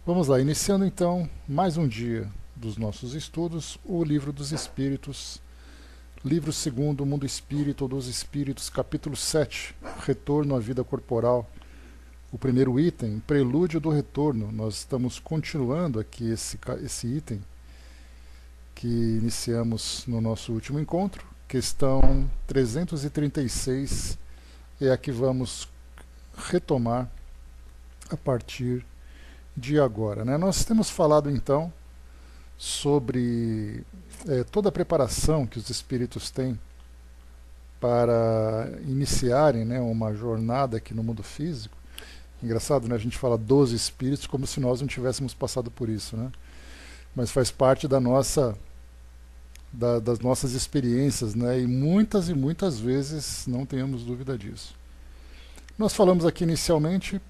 Vamos lá, iniciando então mais um dia dos nossos estudos, o Livro dos Espíritos, livro segundo, Mundo Espírito ou dos Espíritos, capítulo 7, Retorno à Vida Corporal. O primeiro item, Prelúdio do Retorno. Nós estamos continuando aqui esse item que iniciamos no nosso último encontro. Questão 336 é a que vamos retomar a partir de agora, né? Nós temos falado então sobre toda a preparação que os espíritos têm para iniciarem, né, uma jornada aqui no mundo físico. Engraçado, né? A gente fala dos espíritos como se nós não tivéssemos passado por isso, né? Mas faz parte das nossas experiências, né? E muitas vezes não tenhamos dúvida disso. Nós falamos aqui inicialmente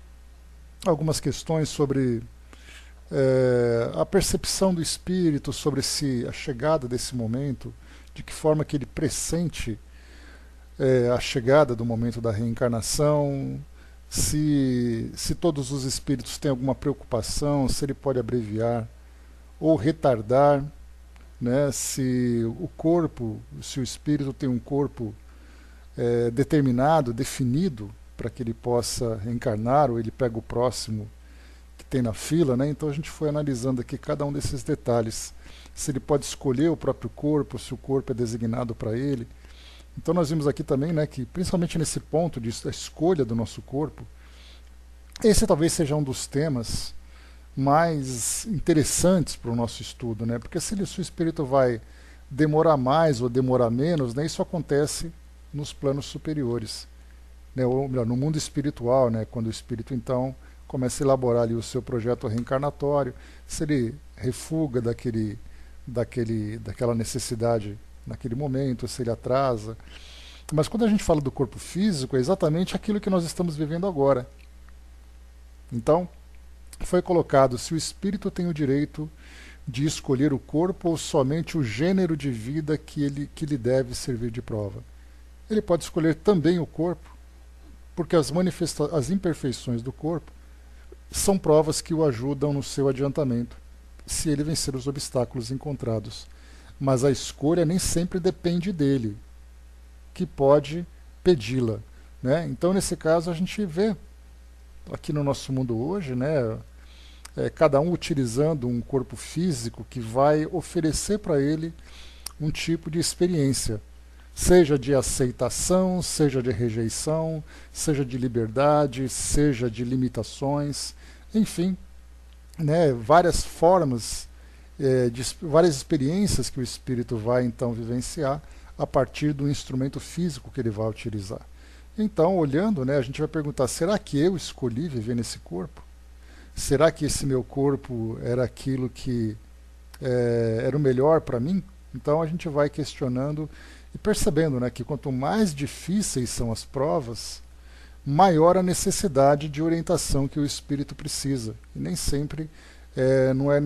algumas questões sobre a percepção do espírito, sobre a chegada desse momento, de que forma que ele pressente a chegada do momento da reencarnação, se todos os espíritos têm alguma preocupação, se ele pode abreviar ou retardar, né, se o espírito tem um corpo determinado, definido, para que ele possa reencarnar, ou ele pega o próximo que tem na fila, né? Então a gente foi analisando aqui cada um desses detalhes. Se ele pode escolher o próprio corpo, se o corpo é designado para ele. Então nós vimos aqui também, né, que principalmente nesse ponto da escolha do nosso corpo, esse talvez seja um dos temas mais interessantes para o nosso estudo, né? Porque se o espírito vai demorar mais ou demorar menos, né, isso acontece nos planos superiores. Né, ou melhor, no mundo espiritual, né, quando o espírito então começa a elaborar ali o seu projeto reencarnatório, se ele refuga daquela necessidade naquele momento, se ele atrasa. Mas quando a gente fala do corpo físico, é exatamente aquilo que nós estamos vivendo agora. Então, foi colocado se o espírito tem o direito de escolher o corpo ou somente o gênero de vida que lhe deve servir de prova. Ele pode escolher também o corpo, porque as imperfeições do corpo são provas que o ajudam no seu adiantamento, se ele vencer os obstáculos encontrados. Mas a escolha nem sempre depende dele, que pode pedi-la, né? Então, nesse caso, a gente vê aqui no nosso mundo hoje, né, cada um utilizando um corpo físico que vai oferecer para ele um tipo de experiência, seja de aceitação, seja de rejeição, seja de liberdade, seja de limitações, enfim, né, várias formas, várias experiências que o espírito vai então vivenciar a partir do instrumento físico que ele vai utilizar. Então, olhando, né, a gente vai perguntar, será que eu escolhi viver nesse corpo? Será que esse meu corpo era aquilo que era o melhor para mim? Então a gente vai questionando e percebendo, né, que quanto mais difíceis são as provas, maior a necessidade de orientação que o espírito precisa. E nem sempre não é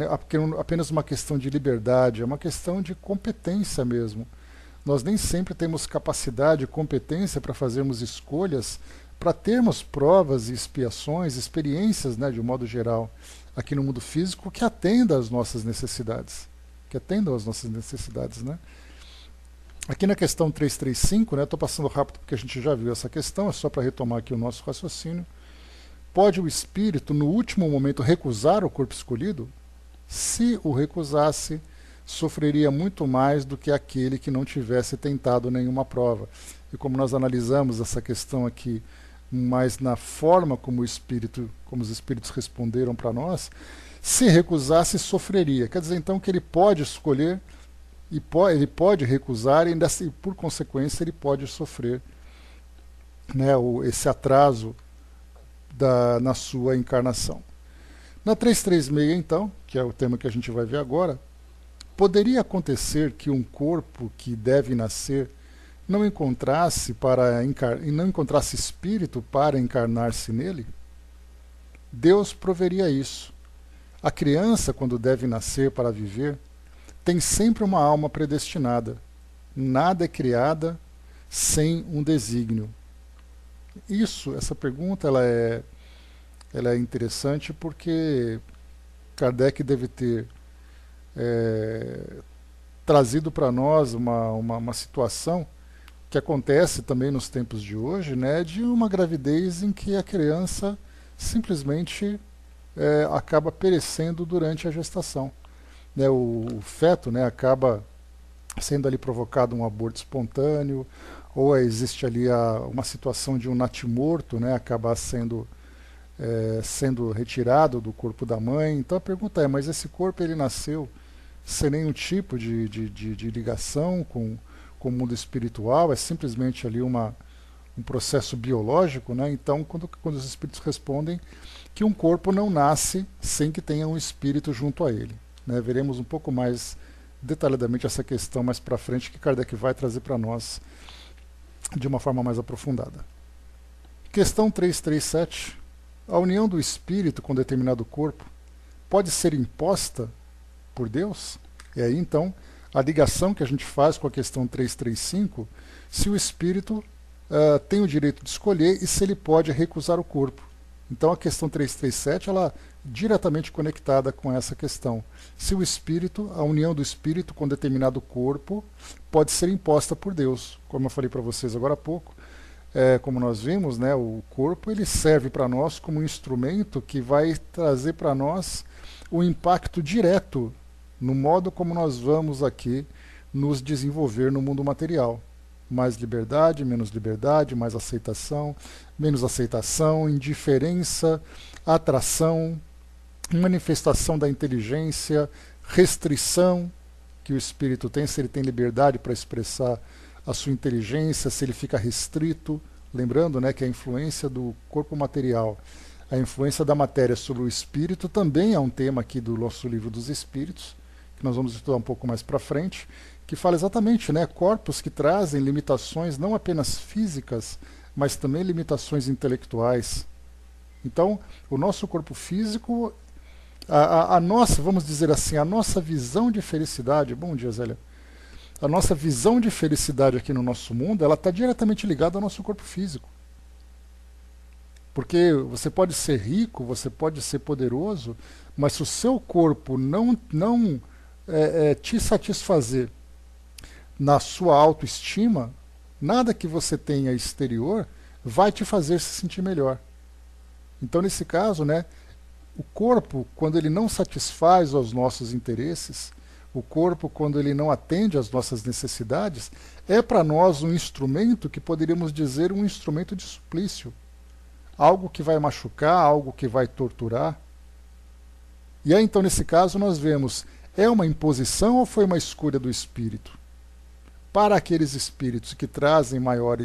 apenas uma questão de liberdade, é uma questão de competência mesmo. Nós nem sempre temos capacidade e competência para fazermos escolhas, para termos provas e expiações, experiências, né, de um modo geral, aqui no mundo físico, que atendam às nossas necessidades. Né? Aqui na questão 335, né, estou passando rápido porque a gente já viu essa questão, é só para retomar aqui o nosso raciocínio. Pode o espírito, no último momento, recusar o corpo escolhido? Se o recusasse, sofreria muito mais do que aquele que não tivesse tentado nenhuma prova. E como nós analisamos essa questão aqui, mas na forma como os espíritos responderam para nós, se recusasse, sofreria. Quer dizer, então, que ele pode escolher, ele pode recusar, e por consequência ele pode sofrer, né, esse atraso na sua encarnação. Na 336, então, que é o tema que a gente vai ver agora, poderia acontecer que um corpo que deve nascer não encontrasse espírito para encarnar-se nele? Deus proveria isso. A criança, quando deve nascer para viver, tem sempre uma alma predestinada. Nada é criada sem um desígnio. Essa pergunta ela é interessante porque Kardec deve ter trazido para nós uma situação que acontece também nos tempos de hoje, né, de uma gravidez em que a criança simplesmente acaba perecendo durante a gestação. Né, o feto, né, acaba sendo ali provocado um aborto espontâneo, ou existe ali uma situação de um natimorto, né, acabar sendo retirado do corpo da mãe. Então a pergunta é, mas esse corpo ele nasceu sem nenhum tipo de ligação com o mundo espiritual, é simplesmente ali um processo biológico, né? Então quando os espíritos respondem que um corpo não nasce sem que tenha um espírito junto a ele. Né? Veremos um pouco mais detalhadamente essa questão mais para frente, que Kardec vai trazer para nós de uma forma mais aprofundada. Questão 337. A união do espírito com determinado corpo pode ser imposta por Deus? E aí então a ligação que a gente faz com a questão 335, se o espírito tem o direito de escolher e se ele pode recusar o corpo. Então a questão 337 ela diretamente conectada com essa questão. Se o espírito, a união do espírito com determinado corpo pode ser imposta por Deus. Como eu falei para vocês agora há pouco, como nós vimos, né, o corpo ele serve para nós como um instrumento que vai trazer para nós o impacto direto no modo como nós vamos aqui nos desenvolver no mundo material. Mais liberdade, mais aceitação, menos aceitação, indiferença, atração, manifestação da inteligência, restrição que o espírito tem, se ele tem liberdade para expressar a sua inteligência, se ele fica restrito. Lembrando, né, que a influência do corpo material, a influência da matéria sobre o espírito também é um tema aqui do nosso livro dos Espíritos, que nós vamos estudar um pouco mais para frente, que fala exatamente, né, corpos que trazem limitações não apenas físicas, mas também limitações intelectuais. Então, o nosso corpo físico, a nossa, vamos dizer assim, a nossa visão de felicidade, bom dia, Zélia, a nossa visão de felicidade aqui no nosso mundo, ela está diretamente ligada ao nosso corpo físico. Porque você pode ser rico, você pode ser poderoso, mas se o seu corpo não te satisfazer na sua autoestima, nada que você tenha exterior vai te fazer se sentir melhor. Então, nesse caso, né, o corpo, quando ele não satisfaz aos nossos interesses, o corpo, quando ele não atende às nossas necessidades, é para nós um instrumento que poderíamos dizer um instrumento de suplício. Algo que vai machucar, algo que vai torturar. E aí, então, nesse caso, nós vemos, é uma imposição ou foi uma escolha do espírito? Para aqueles espíritos que trazem maior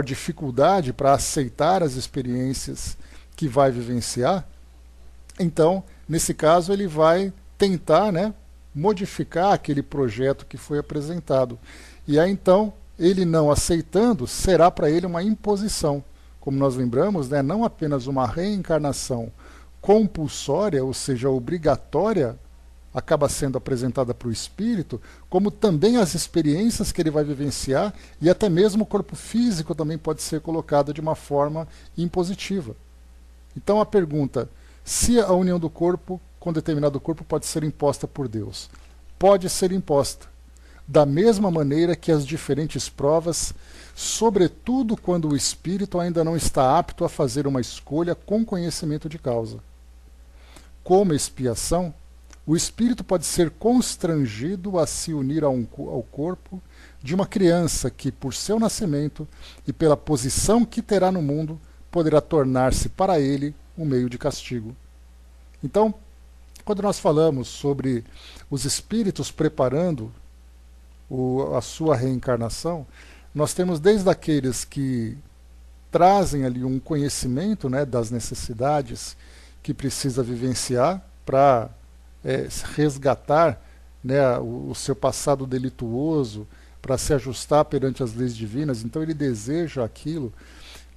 dificuldade para aceitar as experiências que vai vivenciar, então, nesse caso, ele vai tentar, né, modificar aquele projeto que foi apresentado. E aí, então, ele não aceitando, será para ele uma imposição. Como nós lembramos, né, não apenas uma reencarnação compulsória, ou seja, obrigatória, acaba sendo apresentada para o espírito, como também as experiências que ele vai vivenciar, e até mesmo o corpo físico também pode ser colocado de uma forma impositiva. Então a pergunta, se a união do corpo com determinado corpo pode ser imposta por Deus? Pode ser imposta, da mesma maneira que as diferentes provas, sobretudo quando o espírito ainda não está apto a fazer uma escolha com conhecimento de causa. Como expiação, o espírito pode ser constrangido a se unir ao corpo de uma criança que, por seu nascimento e pela posição que terá no mundo, poderá tornar-se para ele um meio de castigo. Então, quando nós falamos sobre os espíritos preparando a sua reencarnação, nós temos desde aqueles que trazem ali um conhecimento, né, das necessidades que precisa vivenciar para resgatar, né, o seu passado delituoso, para se ajustar perante as leis divinas. Então ele deseja aquilo,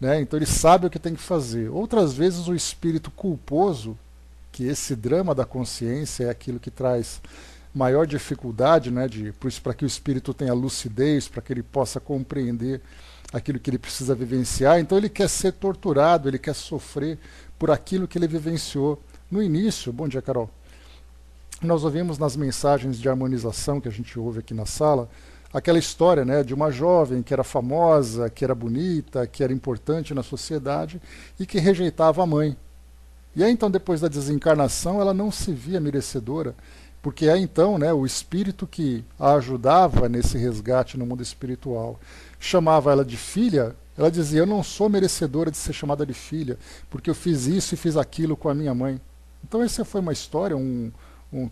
né, então ele sabe o que tem que fazer. Outras vezes o espírito culposo, que esse drama da consciência é aquilo que traz maior dificuldade, né, para que o espírito tenha lucidez, para que ele possa compreender aquilo que ele precisa vivenciar. Então ele quer ser torturado, ele quer sofrer por aquilo que ele vivenciou no início. Bom dia, Carol. Nós ouvimos nas mensagens de harmonização que a gente ouve aqui na sala, aquela história, né, de uma jovem que era famosa, que era bonita, que era importante na sociedade e que rejeitava a mãe. E aí então, depois da desencarnação, ela não se via merecedora, porque é então, né, o espírito que a ajudava nesse resgate no mundo espiritual chamava ela de filha. Ela dizia: eu não sou merecedora de ser chamada de filha, porque eu fiz isso e fiz aquilo com a minha mãe. Então essa foi uma história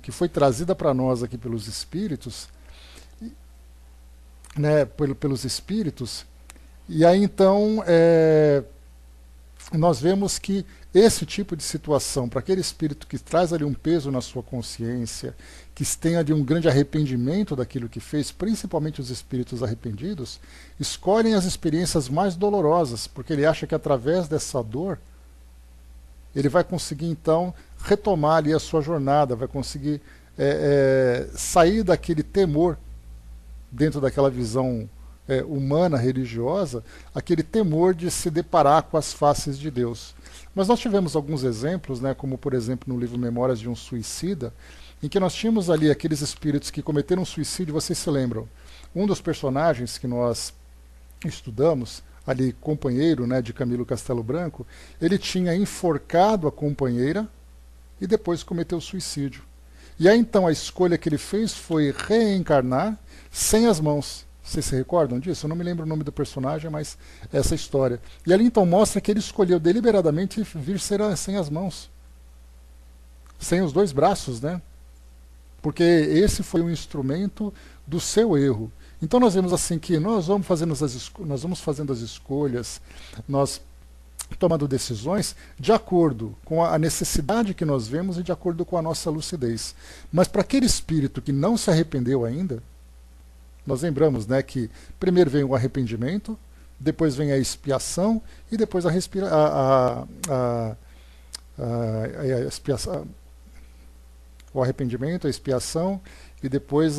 que foi trazida para nós aqui pelos espíritos, né, pelos espíritos. E aí então nós vemos que esse tipo de situação, para aquele espírito que traz ali um peso na sua consciência, que tem ali um grande arrependimento daquilo que fez, principalmente os espíritos arrependidos, escolhem as experiências mais dolorosas, porque ele acha que através dessa dor ele vai conseguir então retomar ali a sua jornada, vai conseguir sair daquele temor dentro daquela visão humana, religiosa, aquele temor de se deparar com as faces de Deus. Mas nós tivemos alguns exemplos, né, como por exemplo no livro Memórias de um Suicida, em que nós tínhamos ali aqueles espíritos que cometeram suicídio. Vocês se lembram? Um dos personagens que nós estudamos, ali companheiro, né, de Camilo Castelo Branco, ele tinha enforcado a companheira e depois cometeu suicídio. E aí então a escolha que ele fez foi reencarnar sem as mãos. Vocês se recordam disso? Eu não me lembro o nome do personagem, mas essa história. E ali então mostra que ele escolheu deliberadamente vir sem as mãos, sem os dois braços, né? Porque esse foi um instrumento do seu erro. Então nós vemos assim que nós vamos fazendo as escolhas, nós tomando decisões de acordo com a necessidade que nós vemos e de acordo com a nossa lucidez. Mas para aquele espírito que não se arrependeu ainda, nós lembramos, né, que primeiro vem o arrependimento, depois vem a expiação e depois a expiação, o arrependimento, a expiação e depois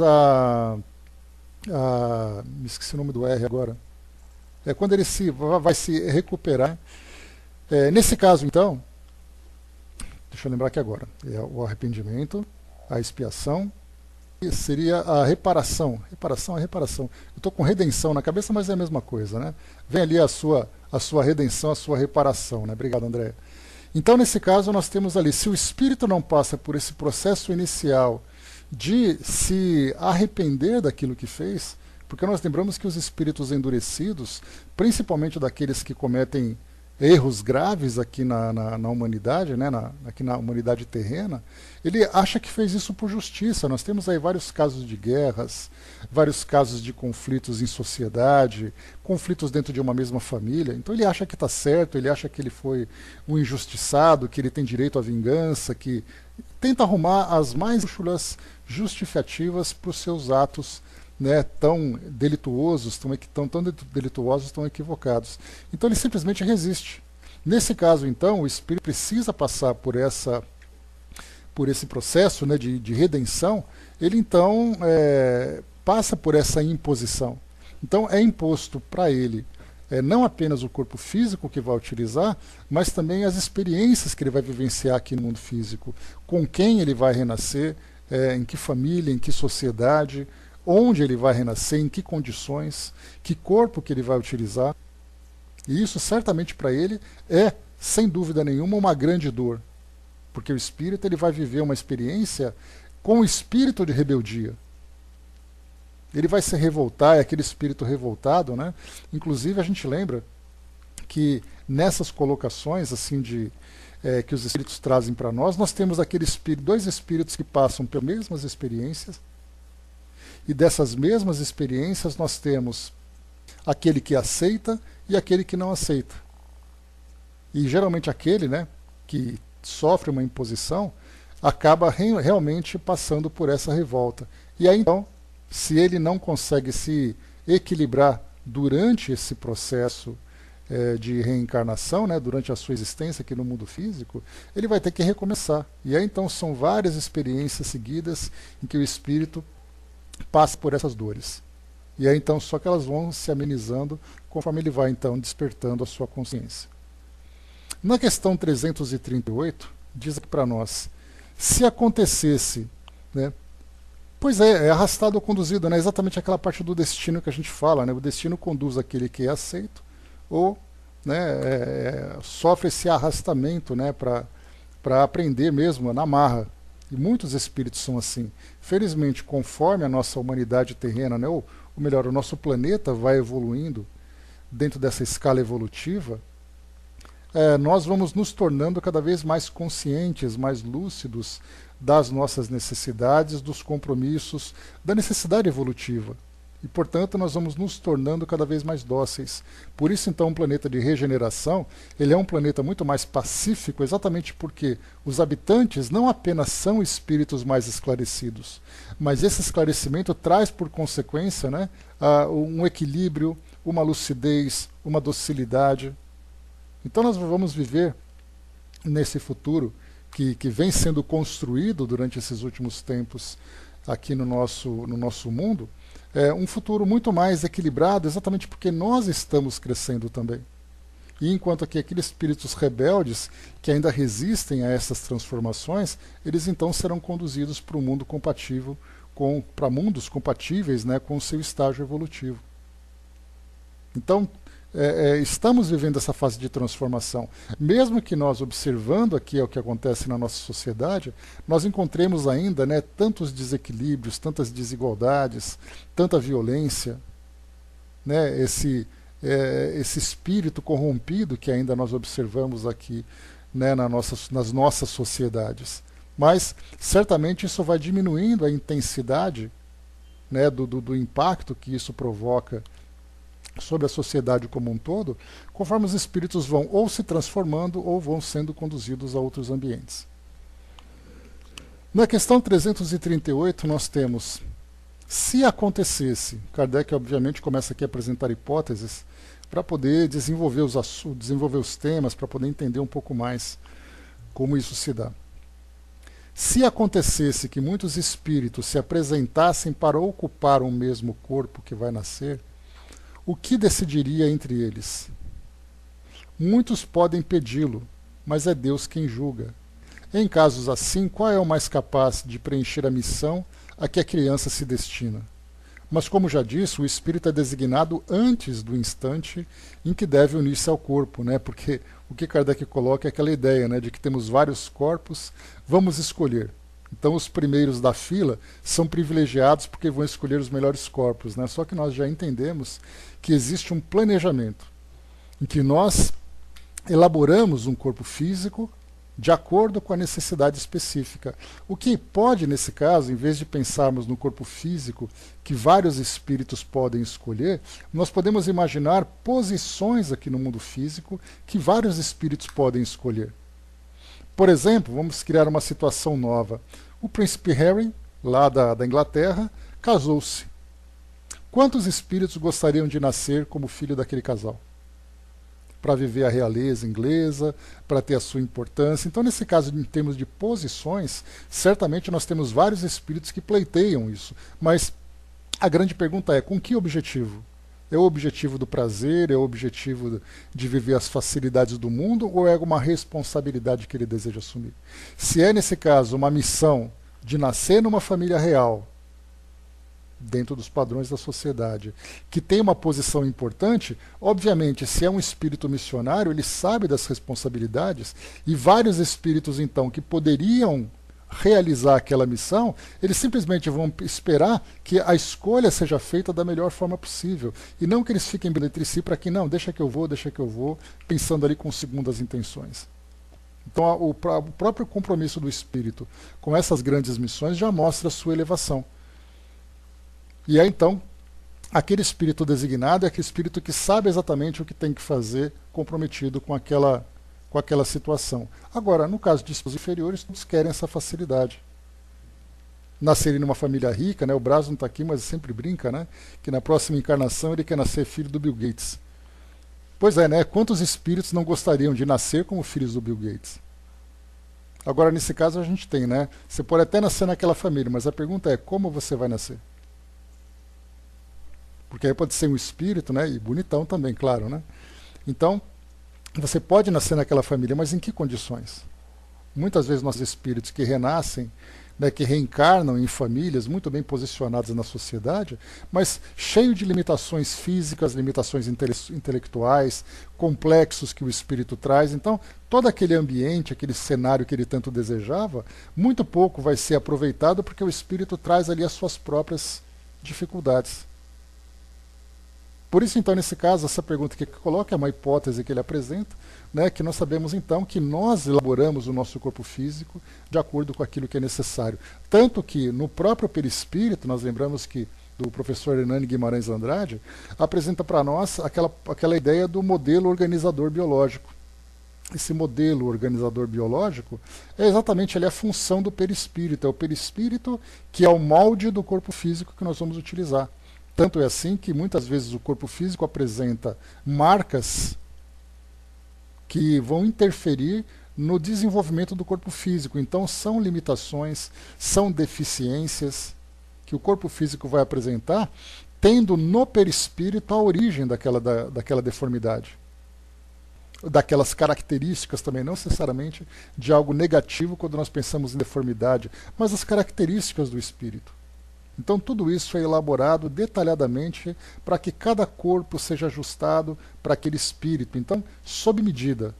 me esqueci o nome do R agora. É quando ele vai se recuperar. Nesse caso, então, deixa eu lembrar aqui agora, é o arrependimento, a expiação, seria a reparação. Eu estou com redenção na cabeça, mas é a mesma coisa, né? Vem ali a sua redenção, a sua reparação, né? Obrigado, André. Então, nesse caso, nós temos ali, se o espírito não passa por esse processo inicial de se arrepender daquilo que fez, porque nós lembramos que os espíritos endurecidos, principalmente daqueles que cometem erros graves aqui na humanidade, né, aqui na humanidade terrena, ele acha que fez isso por justiça. Nós temos aí vários casos de guerras, vários casos de conflitos em sociedade, conflitos dentro de uma mesma família. Então ele acha que está certo, ele acha que ele foi um injustiçado, que ele tem direito à vingança, que tenta arrumar as mais chulas justificativas para os seus atos, né, tão delituosos, tão delituosos, tão equivocados. Então ele simplesmente resiste. Nesse caso, então, o espírito precisa passar por esse processo, né, de redenção. Ele então passa por essa imposição. Então é imposto para ele não apenas o corpo físico que vai utilizar, mas também as experiências que ele vai vivenciar aqui no mundo físico, com quem ele vai renascer, em que família, em que sociedade, onde ele vai renascer, em que condições, que corpo que ele vai utilizar. E isso certamente para ele é, sem dúvida nenhuma, uma grande dor, porque o espírito ele vai viver uma experiência com o espírito de rebeldia. Ele vai se revoltar, é aquele espírito revoltado, né? Inclusive a gente lembra que nessas colocações assim que os espíritos trazem para nós temos dois espíritos que passam pelas mesmas experiências. E dessas mesmas experiências nós temos aquele que aceita e aquele que não aceita. E geralmente aquele, né, que sofre uma imposição acaba realmente passando por essa revolta. E aí então, se ele não consegue se equilibrar durante esse processo de reencarnação, né, durante a sua existência aqui no mundo físico, ele vai ter que recomeçar. E aí então são várias experiências seguidas em que o espírito passa por essas dores. E aí então só que elas vão se amenizando conforme ele vai então despertando a sua consciência. Na questão 338, diz aqui para nós, se acontecesse, né, pois é arrastado ou conduzido, né, exatamente aquela parte do destino que a gente fala, né, o destino conduz aquele que é aceito, ou, né, sofre esse arrastamento, né, para aprender mesmo na marra. E muitos espíritos são assim. Felizmente, conforme a nossa humanidade terrena, né, ou melhor, o nosso planeta vai evoluindo dentro dessa escala evolutiva, nós vamos nos tornando cada vez mais conscientes, mais lúcidos das nossas necessidades, dos compromissos, da necessidade evolutiva. E, portanto, nós vamos nos tornando cada vez mais dóceis. Por isso, então, um planeta de regeneração, ele é um planeta muito mais pacífico, exatamente porque os habitantes não apenas são espíritos mais esclarecidos, mas esse esclarecimento traz por consequência, né, um equilíbrio, uma lucidez, uma docilidade. Então nós vamos viver nesse futuro que vem sendo construído durante esses últimos tempos aqui no nosso mundo, um futuro muito mais equilibrado, exatamente porque nós estamos crescendo também. E enquanto que aqueles espíritos rebeldes que ainda resistem a essas transformações, eles então serão conduzidos para um mundo compatível, para mundos compatíveis, né, com o seu estágio evolutivo. Então, estamos vivendo essa fase de transformação. Mesmo que nós, observando aqui o que acontece na nossa sociedade, nós encontremos ainda, né, tantos desequilíbrios, tantas desigualdades, tanta violência, né, esse espírito corrompido que ainda nós observamos aqui, né, nas nossas sociedades. Mas, certamente, isso vai diminuindo a intensidade, né, do impacto que isso provoca sobre a sociedade como um todo, conforme os espíritos vão ou se transformando ou vão sendo conduzidos a outros ambientes. Na questão 338 nós temos, se acontecesse, Kardec obviamente começa aqui a apresentar hipóteses para poder desenvolver os temas, para poder entender um pouco mais como isso se dá. Se acontecesse que muitos espíritos se apresentassem para ocupar o mesmo corpo que vai nascer, o que decidiria entre eles? Muitos podem pedi-lo, mas é Deus quem julga. Em casos assim, qual é o mais capaz de preencher a missão a que a criança se destina? Mas, como já disse, o espírito é designado antes do instante em que deve unir-se ao corpo, né? Porque o que Kardec coloca é aquela ideia, né, de que temos vários corpos, vamos escolher. Então os primeiros da fila são privilegiados porque vão escolher os melhores corpos, né? Só que nós já entendemos que existe um planejamento em que nós elaboramos um corpo físico de acordo com a necessidade específica. O que pode, nesse caso, em vez de pensarmos no corpo físico que vários espíritos podem escolher, nós podemos imaginar posições aqui no mundo físico que vários espíritos podem escolher. Por exemplo, vamos criar uma situação nova. O príncipe Harry, lá da Inglaterra, casou-se. Quantos espíritos gostariam de nascer como filho daquele casal? Para viver a realeza inglesa, para ter a sua importância. Então, nesse caso, em termos de posições, certamente nós temos vários espíritos que pleiteiam isso. Mas a grande pergunta é, com que objetivo? É o objetivo do prazer, é o objetivo de viver as facilidades do mundo, ou é alguma responsabilidade que ele deseja assumir? Se é, nesse caso, uma missão de nascer numa família real, dentro dos padrões da sociedade, que tem uma posição importante, obviamente, se é um espírito missionário, ele sabe das responsabilidades, e vários espíritos, então, que poderiam realizar aquela missão, eles simplesmente vão esperar que a escolha seja feita da melhor forma possível, e não que eles fiquem entre si para que, não, deixa que eu vou, pensando ali com segundas intenções. Então, o próprio compromisso do espírito com essas grandes missões já mostra a sua elevação. E aí, então, aquele espírito designado é aquele espírito que sabe exatamente o que tem que fazer, comprometido com aquela situação. Agora, no caso de espíritos inferiores, todos querem essa facilidade. Nascerem numa família rica, né? O Braz não está aqui, mas sempre brinca, né? Que na próxima encarnação ele quer nascer filho do Bill Gates. Pois é, né? Quantos espíritos não gostariam de nascer como filhos do Bill Gates? Agora, nesse caso, a gente tem, né? Você pode até nascer naquela família, mas a pergunta é, como você vai nascer? Porque aí pode ser um espírito, né? E bonitão também, claro, né? Então, Você pode nascer naquela família, mas em que condições? Muitas vezes nossos espíritos que renascem, né, que reencarnam em famílias muito bem posicionadas na sociedade, mas cheio de limitações físicas, limitações intelectuais, complexos que o espírito traz. Então, todo aquele ambiente, aquele cenário que ele tanto desejava, muito pouco vai ser aproveitado porque o espírito traz ali as suas próprias dificuldades. Por isso, então, nesse caso, essa pergunta que ele coloca é uma hipótese que ele apresenta, né, que nós sabemos, então, que nós elaboramos o nosso corpo físico de acordo com aquilo que é necessário. Tanto que, no próprio perispírito, nós lembramos que do professor Hernani Guimarães Andrade, apresenta para nós aquela ideia do modelo organizador biológico. Esse modelo organizador biológico é exatamente ali a função do perispírito. É o perispírito que é o molde do corpo físico que nós vamos utilizar. Tanto é assim que muitas vezes o corpo físico apresenta marcas que vão interferir no desenvolvimento do corpo físico. Então são limitações, são deficiências que o corpo físico vai apresentar, tendo no perispírito a origem daquela deformidade. Daquelas características também, não necessariamente de algo negativo quando nós pensamos em deformidade, mas as características do espírito. Então tudo isso é elaborado detalhadamente para que cada corpo seja ajustado para aquele espírito. Então, sob medida.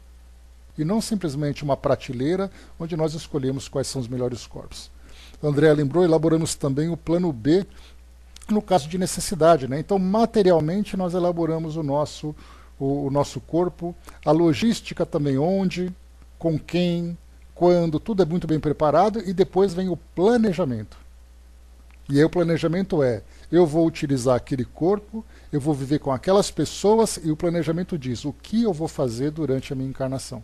E não simplesmente uma prateleira onde nós escolhemos quais são os melhores corpos. O André lembrou, elaboramos também o plano B no caso de necessidade, né? Então, materialmente, nós elaboramos o nosso corpo, a logística também onde, com quem, quando, tudo é muito bem preparado e depois vem o planejamento. E aí o planejamento é, eu vou utilizar aquele corpo, eu vou viver com aquelas pessoas e o planejamento diz o que eu vou fazer durante a minha encarnação.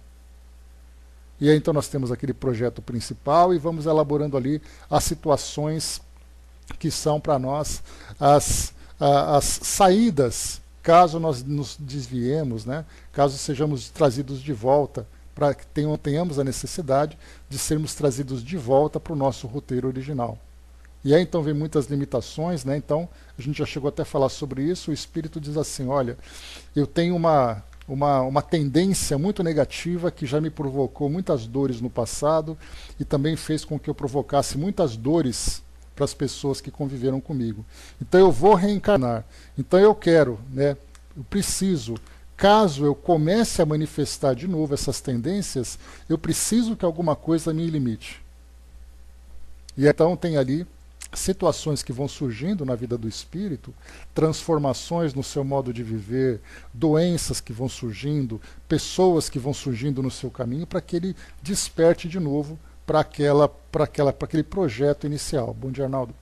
E aí então nós temos aquele projeto principal e vamos elaborando ali as situações que são para nós as saídas, caso nós nos desviemos, né? Caso sejamos trazidos de volta, para que tenhamos a necessidade de sermos trazidos de volta para o nosso roteiro original. E aí então vem muitas limitações, né? Então a gente já chegou até a falar sobre isso. O espírito diz assim: olha, eu tenho uma tendência muito negativa que já me provocou muitas dores no passado e também fez com que eu provocasse muitas dores para as pessoas que conviveram comigo. Então eu vou reencarnar. Então eu quero, né? Eu preciso. Caso eu comece a manifestar de novo essas tendências, eu preciso que alguma coisa me limite. E então tem ali situações que vão surgindo na vida do espírito, transformações no seu modo de viver, doenças que vão surgindo, pessoas que vão surgindo no seu caminho, para que ele desperte de novo para aquele projeto inicial. Bom dia, Arnaldo.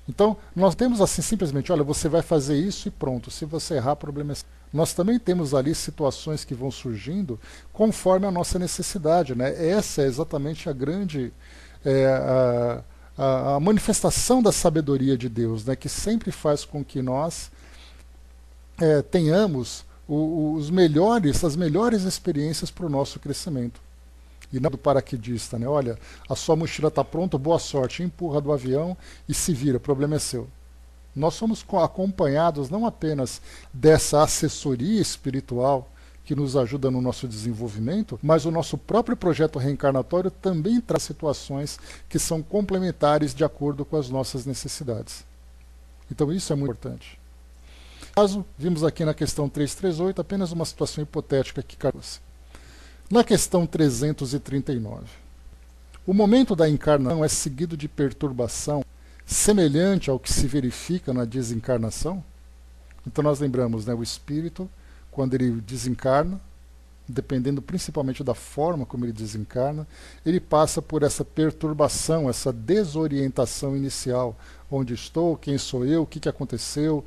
Então, nós temos assim simplesmente, olha, você vai fazer isso e pronto. Se você errar, problema é seu. Nós também temos ali situações que vão surgindo conforme a nossa necessidade, né? Essa é exatamente a grande a manifestação da sabedoria de Deus, né, que sempre faz com que nós tenhamos as melhores experiências para o nosso crescimento. E não do paraquedista, né? Olha, a sua mochila está pronta, boa sorte, empurra do avião e se vira, o problema é seu. Nós somos acompanhados não apenas dessa assessoria espiritual que nos ajuda no nosso desenvolvimento, mas o nosso próprio projeto reencarnatório também traz situações que são complementares de acordo com as nossas necessidades. Então isso é muito importante. Caso, vimos aqui na questão 338 apenas uma situação hipotética que trouxe. Na questão 339, o momento da encarnação é seguido de perturbação semelhante ao que se verifica na desencarnação? Então nós lembramos, né, o espírito, quando ele desencarna, dependendo principalmente da forma como ele desencarna, ele passa por essa perturbação, essa desorientação inicial. Onde estou, quem sou eu, o que aconteceu,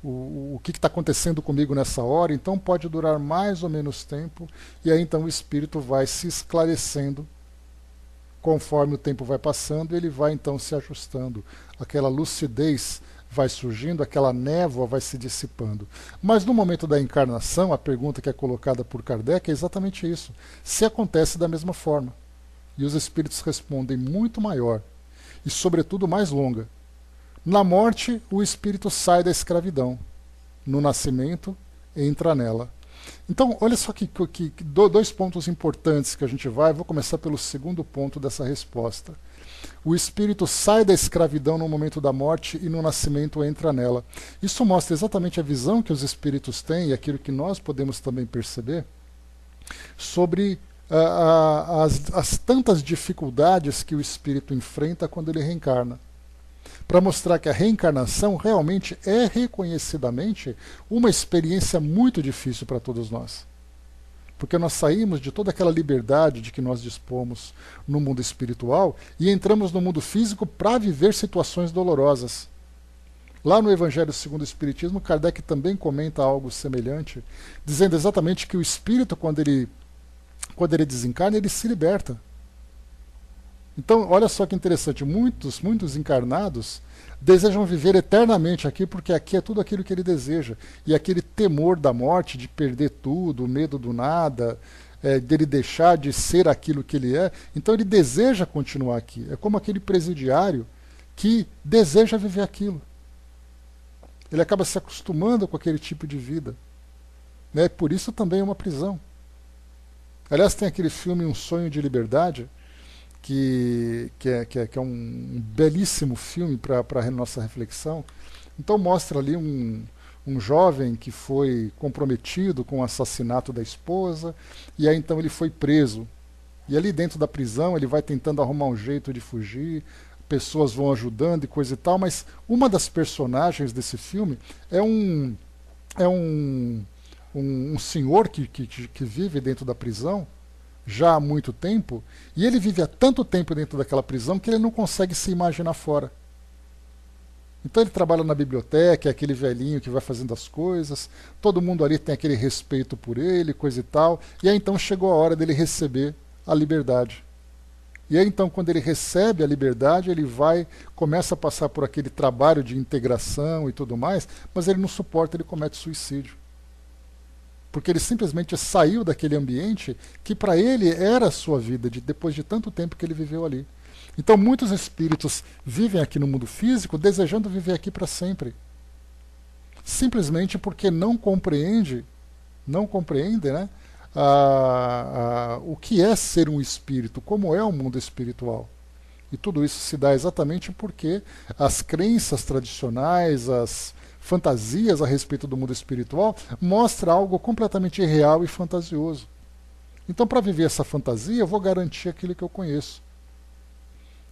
o que está acontecendo comigo nessa hora. Então pode durar mais ou menos tempo, e aí então o espírito vai se esclarecendo conforme o tempo vai passando, ele vai então se ajustando. Aquela lucidez vai surgindo, aquela névoa vai se dissipando. Mas no momento da encarnação, a pergunta que é colocada por Kardec é exatamente isso. Se acontece da mesma forma. E os espíritos respondem muito maior e, sobretudo, mais longa. Na morte, o espírito sai da escravidão. No nascimento, entra nela. Então, olha só que dois pontos importantes que a gente vai. Vou começar pelo segundo ponto dessa resposta. O espírito sai da escravidão no momento da morte e no nascimento entra nela. Isso mostra exatamente a visão que os espíritos têm e aquilo que nós podemos também perceber sobre as tantas dificuldades que o espírito enfrenta quando ele reencarna. Para mostrar que a reencarnação realmente é reconhecidamente uma experiência muito difícil para todos nós. Porque nós saímos de toda aquela liberdade de que nós dispomos no mundo espiritual e entramos no mundo físico para viver situações dolorosas. Lá no Evangelho segundo o Espiritismo, Kardec também comenta algo semelhante, dizendo exatamente que o espírito, quando ele desencarna, ele se liberta. Então, olha só que interessante, muitos encarnados desejam viver eternamente aqui, porque aqui é tudo aquilo que ele deseja. E aquele temor da morte, de perder tudo, o medo do nada, dele deixar de ser aquilo que ele é, então ele deseja continuar aqui. É como aquele presidiário que deseja viver aquilo. Ele acaba se acostumando com aquele tipo de vida. Né? Por isso também é uma prisão. Aliás, tem aquele filme Um Sonho de Liberdade, que é um belíssimo filme para a nossa reflexão. Então mostra ali um jovem que foi comprometido com o assassinato da esposa, e aí então ele foi preso. E ali dentro da prisão ele vai tentando arrumar um jeito de fugir, pessoas vão ajudando e coisa e tal, mas uma das personagens desse filme é um senhor que vive dentro da prisão já há muito tempo, e ele vive há tanto tempo dentro daquela prisão que ele não consegue se imaginar fora. Então ele trabalha na biblioteca, é aquele velhinho que vai fazendo as coisas, todo mundo ali tem aquele respeito por ele, coisa e tal, e aí então chegou a hora dele receber a liberdade. E aí então quando ele recebe a liberdade, ele começa a passar por aquele trabalho de integração e tudo mais, mas ele não suporta, ele comete suicídio. Porque ele simplesmente saiu daquele ambiente que para ele era a sua vida, depois de tanto tempo que ele viveu ali. Então muitos espíritos vivem aqui no mundo físico desejando viver aqui para sempre. Simplesmente porque não compreendem, né, o que é ser um espírito, como é o mundo espiritual. E tudo isso se dá exatamente porque as crenças tradicionais, as fantasias a respeito do mundo espiritual mostra algo completamente irreal e fantasioso. Então, para viver essa fantasia, eu vou garantir aquilo que eu conheço.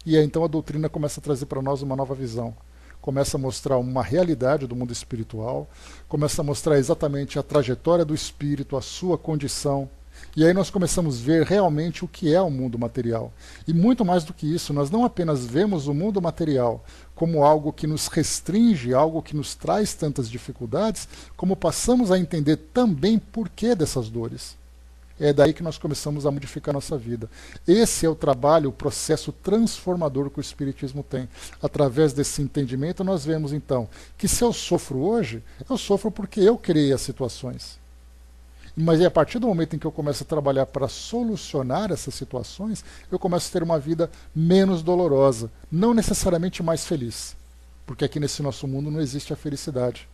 E aí, então, a doutrina começa a trazer para nós uma nova visão. Começa a mostrar uma realidade do mundo espiritual, começa a mostrar exatamente a trajetória do espírito, a sua condição. E aí nós começamos a ver realmente o que é o mundo material. E muito mais do que isso, nós não apenas vemos o mundo material como algo que nos restringe, algo que nos traz tantas dificuldades, como passamos a entender também porquê dessas dores. É daí que nós começamos a modificar nossa vida. Esse é o trabalho, o processo transformador que o Espiritismo tem. Através desse entendimento, nós vemos então que se eu sofro hoje, eu sofro porque eu criei as situações. Mas é a partir do momento em que eu começo a trabalhar para solucionar essas situações, eu começo a ter uma vida menos dolorosa, não necessariamente mais feliz. Porque aqui nesse nosso mundo não existe a felicidade.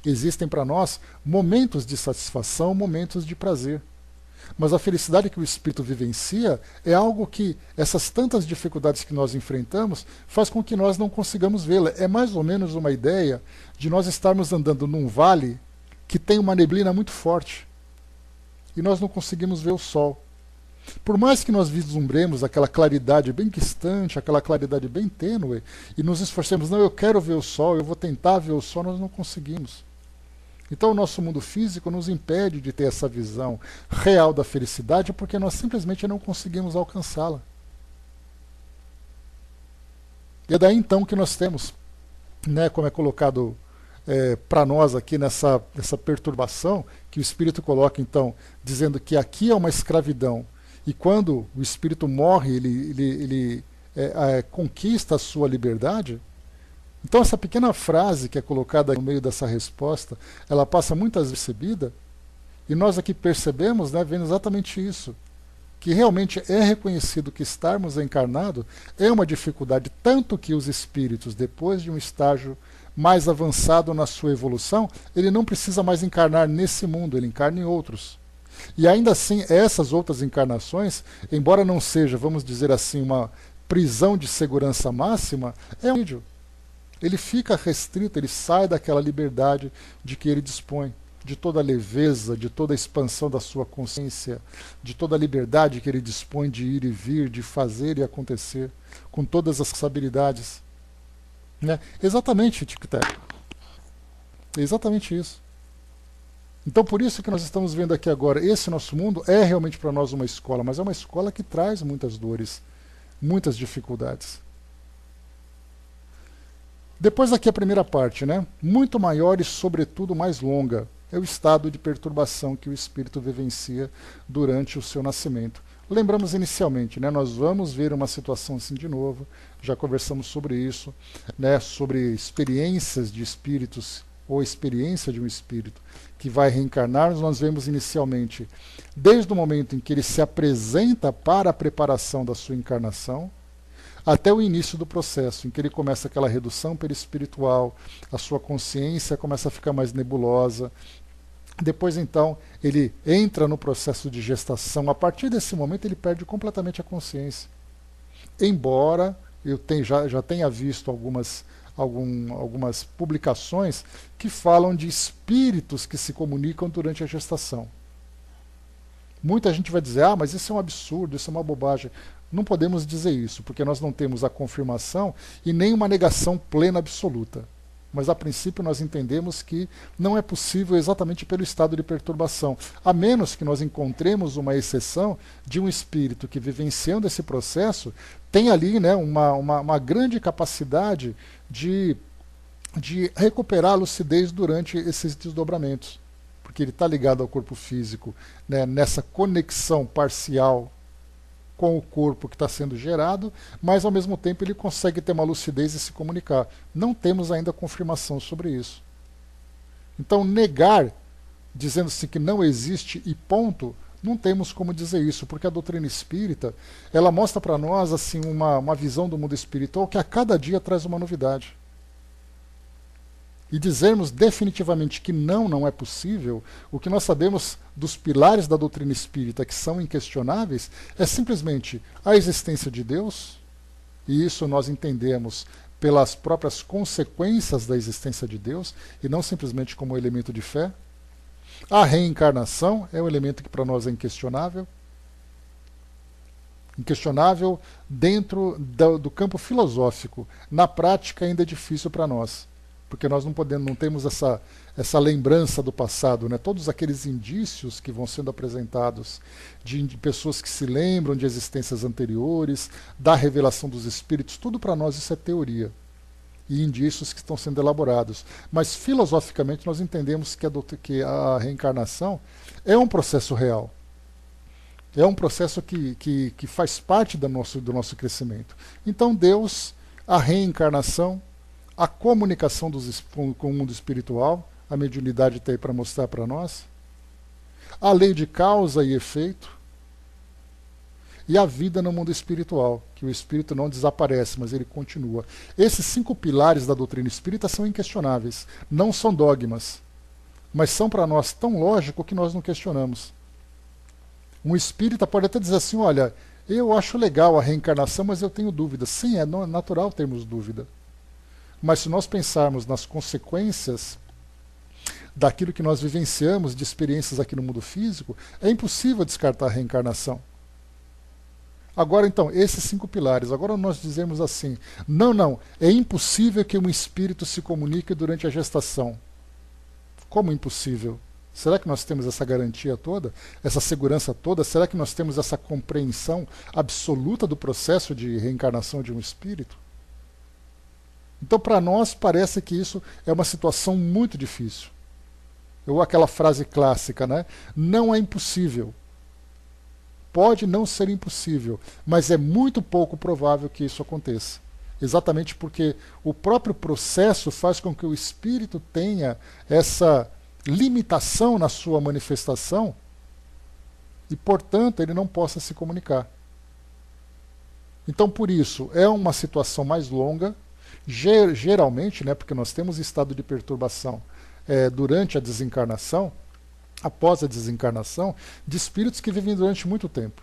Existem para nós momentos de satisfação, momentos de prazer. Mas a felicidade que o espírito vivencia é algo que essas tantas dificuldades que nós enfrentamos faz com que nós não consigamos vê-la. É mais ou menos uma ideia de nós estarmos andando num vale que tem uma neblina muito forte e nós não conseguimos ver o sol. Por mais que nós vislumbremos aquela claridade bem distante, aquela claridade bem tênue, e nos esforcemos, não, eu quero ver o sol, eu vou tentar ver o sol, nós não conseguimos. Então o nosso mundo físico nos impede de ter essa visão real da felicidade porque nós simplesmente não conseguimos alcançá-la. E é daí então que nós temos, né, como é colocado para nós aqui nessa perturbação, que o espírito coloca então, dizendo que aqui é uma escravidão, e quando o espírito morre, ele conquista a sua liberdade. Então essa pequena frase que é colocada no meio dessa resposta, ela passa muitas vezes percebida, e nós aqui percebemos, né, vendo exatamente isso, que realmente é reconhecido que estarmos encarnados é uma dificuldade, tanto que os espíritos, depois de um estágio mais avançado na sua evolução, ele não precisa mais encarnar nesse mundo, ele encarna em outros. E ainda assim, essas outras encarnações, embora não seja, vamos dizer assim, uma prisão de segurança máxima, é um vídeo. Ele fica restrito, ele sai daquela liberdade de que ele dispõe, de toda a leveza, de toda a expansão da sua consciência, de toda a liberdade que ele dispõe de ir e vir, de fazer e acontecer, com todas as habilidades. Né? Exatamente, Tic-Tac. É exatamente isso. Então, por isso que nós estamos vendo aqui agora, esse nosso mundo é realmente para nós uma escola, mas é uma escola que traz muitas dores, muitas dificuldades. Depois aqui a primeira parte, né? Muito maior e, sobretudo, mais longa. É o estado de perturbação que o espírito vivencia durante o seu nascimento. Lembramos inicialmente, né? Nós vamos ver uma situação assim de novo, já conversamos sobre isso, né? Sobre experiências de espíritos ou experiência de um espírito que vai reencarnar. Nós vemos inicialmente, desde o momento em que ele se apresenta para a preparação da sua encarnação, até o início do processo, em que ele começa aquela redução perispiritual, a sua consciência começa a ficar mais nebulosa. Depois, então, ele entra no processo de gestação. A partir desse momento, ele perde completamente a consciência. Embora eu já tenha visto algumas publicações que falam de espíritos que se comunicam durante a gestação. Muita gente vai dizer, mas isso é um absurdo, isso é uma bobagem. Não podemos dizer isso, porque nós não temos a confirmação e nem uma negação plena absoluta. Mas a princípio nós entendemos que não é possível exatamente pelo estado de perturbação, a menos que nós encontremos uma exceção de um espírito que, vivenciando esse processo, tem ali, né, uma grande capacidade de recuperar a lucidez durante esses desdobramentos, porque ele está ligado ao corpo físico, né, nessa conexão parcial com o corpo que está sendo gerado, mas ao mesmo tempo ele consegue ter uma lucidez e se comunicar. Não temos ainda confirmação sobre isso. Então, negar, dizendo-se que não existe e ponto, não temos como dizer isso, porque a doutrina espírita, ela mostra para nós assim uma visão do mundo espiritual que a cada dia traz uma novidade. E dizermos definitivamente que não é possível, o que nós sabemos dos pilares da doutrina espírita que são inquestionáveis é simplesmente a existência de Deus, e isso nós entendemos pelas próprias consequências da existência de Deus, e não simplesmente como um elemento de fé. A reencarnação é um elemento que para nós é inquestionável. Inquestionável dentro do campo filosófico. Na prática ainda é difícil para nós, porque nós não temos essa lembrança do passado, né? Todos aqueles indícios que vão sendo apresentados de pessoas que se lembram de existências anteriores, da revelação dos espíritos, tudo para nós isso é teoria e indícios que estão sendo elaborados. Mas filosoficamente nós entendemos que a reencarnação é um processo real. É um processo que faz parte do nosso crescimento. Então Deus, a reencarnação, a comunicação com o mundo espiritual, a mediunidade está aí para mostrar para nós, a lei de causa e efeito, e a vida no mundo espiritual, que o espírito não desaparece, mas ele continua. Esses 5 pilares da doutrina espírita são inquestionáveis, não são dogmas, mas são para nós tão lógicos que nós não questionamos. Um espírita pode até dizer assim, olha, eu acho legal a reencarnação, mas eu tenho dúvida. Sim, é natural termos dúvida. Mas se nós pensarmos nas consequências daquilo que nós vivenciamos de experiências aqui no mundo físico, é impossível descartar a reencarnação. Agora, então, esses 5 pilares, agora nós dizemos assim, não, é impossível que um espírito se comunique durante a gestação. Como impossível? Será que nós temos essa garantia toda, essa segurança toda? Será que nós temos essa compreensão absoluta do processo de reencarnação de um espírito? Então, para nós, parece que isso é uma situação muito difícil. Ou aquela frase clássica, né? Não é impossível. Pode não ser impossível, mas é muito pouco provável que isso aconteça. Exatamente porque o próprio processo faz com que o espírito tenha essa limitação na sua manifestação e, portanto, ele não possa se comunicar. Então, por isso, é uma situação mais longa, Geralmente, né, porque nós temos estado de perturbação durante a desencarnação, após a desencarnação, de espíritos que vivem durante muito tempo,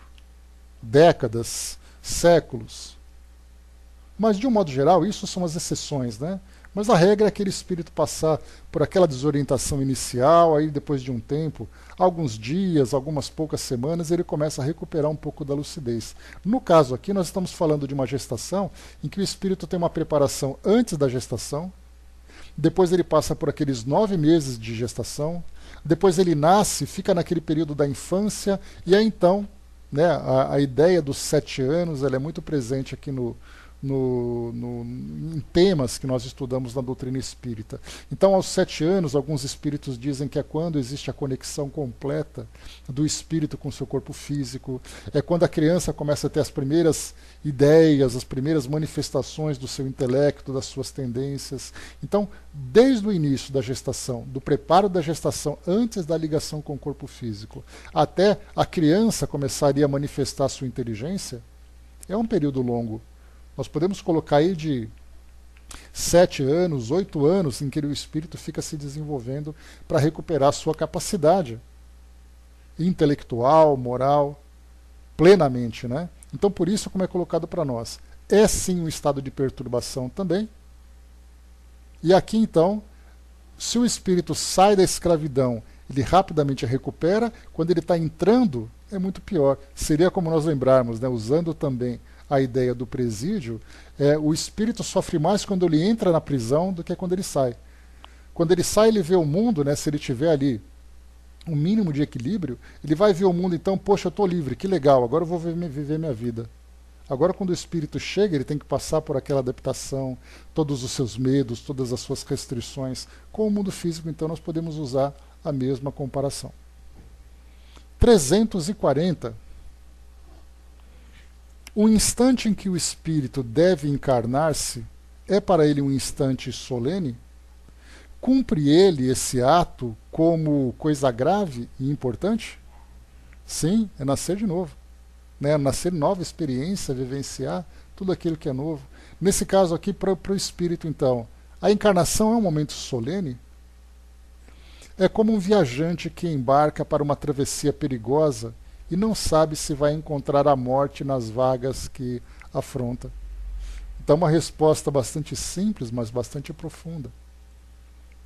décadas, séculos. Mas, de um modo geral, isso são as exceções, né? Mas a regra é aquele espírito passar por aquela desorientação inicial, aí depois de um tempo, alguns dias, algumas poucas semanas, ele começa a recuperar um pouco da lucidez. No caso aqui, nós estamos falando de uma gestação em que o espírito tem uma preparação antes da gestação, depois ele passa por aqueles 9 meses de gestação, depois ele nasce, fica naquele período da infância, e aí então, né, a ideia dos 7 anos ela é muito presente aqui em temas que nós estudamos na doutrina espírita. Então, aos 7 anos, alguns espíritos dizem que é quando existe a conexão completa do espírito com o seu corpo físico, é quando a criança começa a ter as primeiras ideias, as primeiras manifestações do seu intelecto, das suas tendências. Então, desde o início da gestação, do preparo da gestação antes da ligação com o corpo físico, até a criança começaria a manifestar a sua inteligência, é um período longo. Nós podemos colocar aí de 7 anos, 8 anos, em que o espírito fica se desenvolvendo para recuperar a sua capacidade intelectual, moral, plenamente, né? Então, por isso, como é colocado para nós, é sim um estado de perturbação também. E aqui, então, se o espírito sai da escravidão, ele rapidamente recupera. Quando ele está entrando, é muito pior. Seria como nós lembrarmos, né, usando também a ideia do presídio, o espírito sofre mais quando ele entra na prisão do que quando ele sai. Quando ele sai, ele vê o mundo, né, se ele tiver ali um mínimo de equilíbrio, ele vai ver o mundo, então, poxa, eu estou livre, que legal, agora eu vou viver minha vida. Agora, quando o espírito chega, ele tem que passar por aquela adaptação, todos os seus medos, todas as suas restrições. Com o mundo físico, então, nós podemos usar a mesma comparação. 340. O instante em que o espírito deve encarnar-se é para ele um instante solene? Cumpre ele esse ato como coisa grave e importante? Sim, é nascer de novo. Né? Nascer nova experiência, vivenciar tudo aquilo que é novo. Nesse caso aqui, para o espírito, então, a encarnação é um momento solene? É como um viajante que embarca para uma travessia perigosa e não sabe se vai encontrar a morte nas vagas que afronta. Então, uma resposta bastante simples, mas bastante profunda.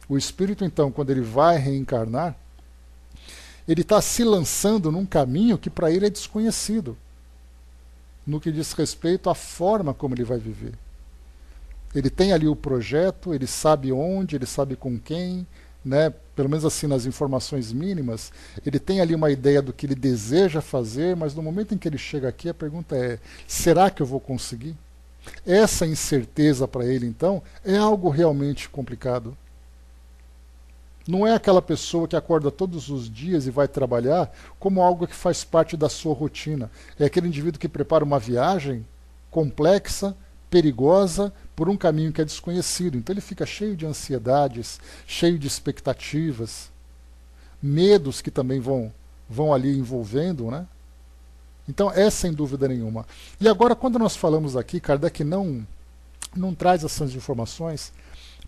O espírito, então, quando ele vai reencarnar, ele está se lançando num caminho que para ele é desconhecido, no que diz respeito à forma como ele vai viver. Ele tem ali o projeto, ele sabe onde, ele sabe com quem, né? Pelo menos assim nas informações mínimas, ele tem ali uma ideia do que ele deseja fazer, mas no momento em que ele chega aqui, a pergunta é: será que eu vou conseguir? Essa incerteza para ele, então, é algo realmente complicado. Não é aquela pessoa que acorda todos os dias e vai trabalhar como algo que faz parte da sua rotina. É aquele indivíduo que prepara uma viagem complexa, perigosa, por um caminho que é desconhecido. Então ele fica cheio de ansiedades, cheio de expectativas, medos que também vão ali envolvendo, né? Então é sem dúvida nenhuma. E agora, quando nós falamos aqui, Kardec não traz essas informações,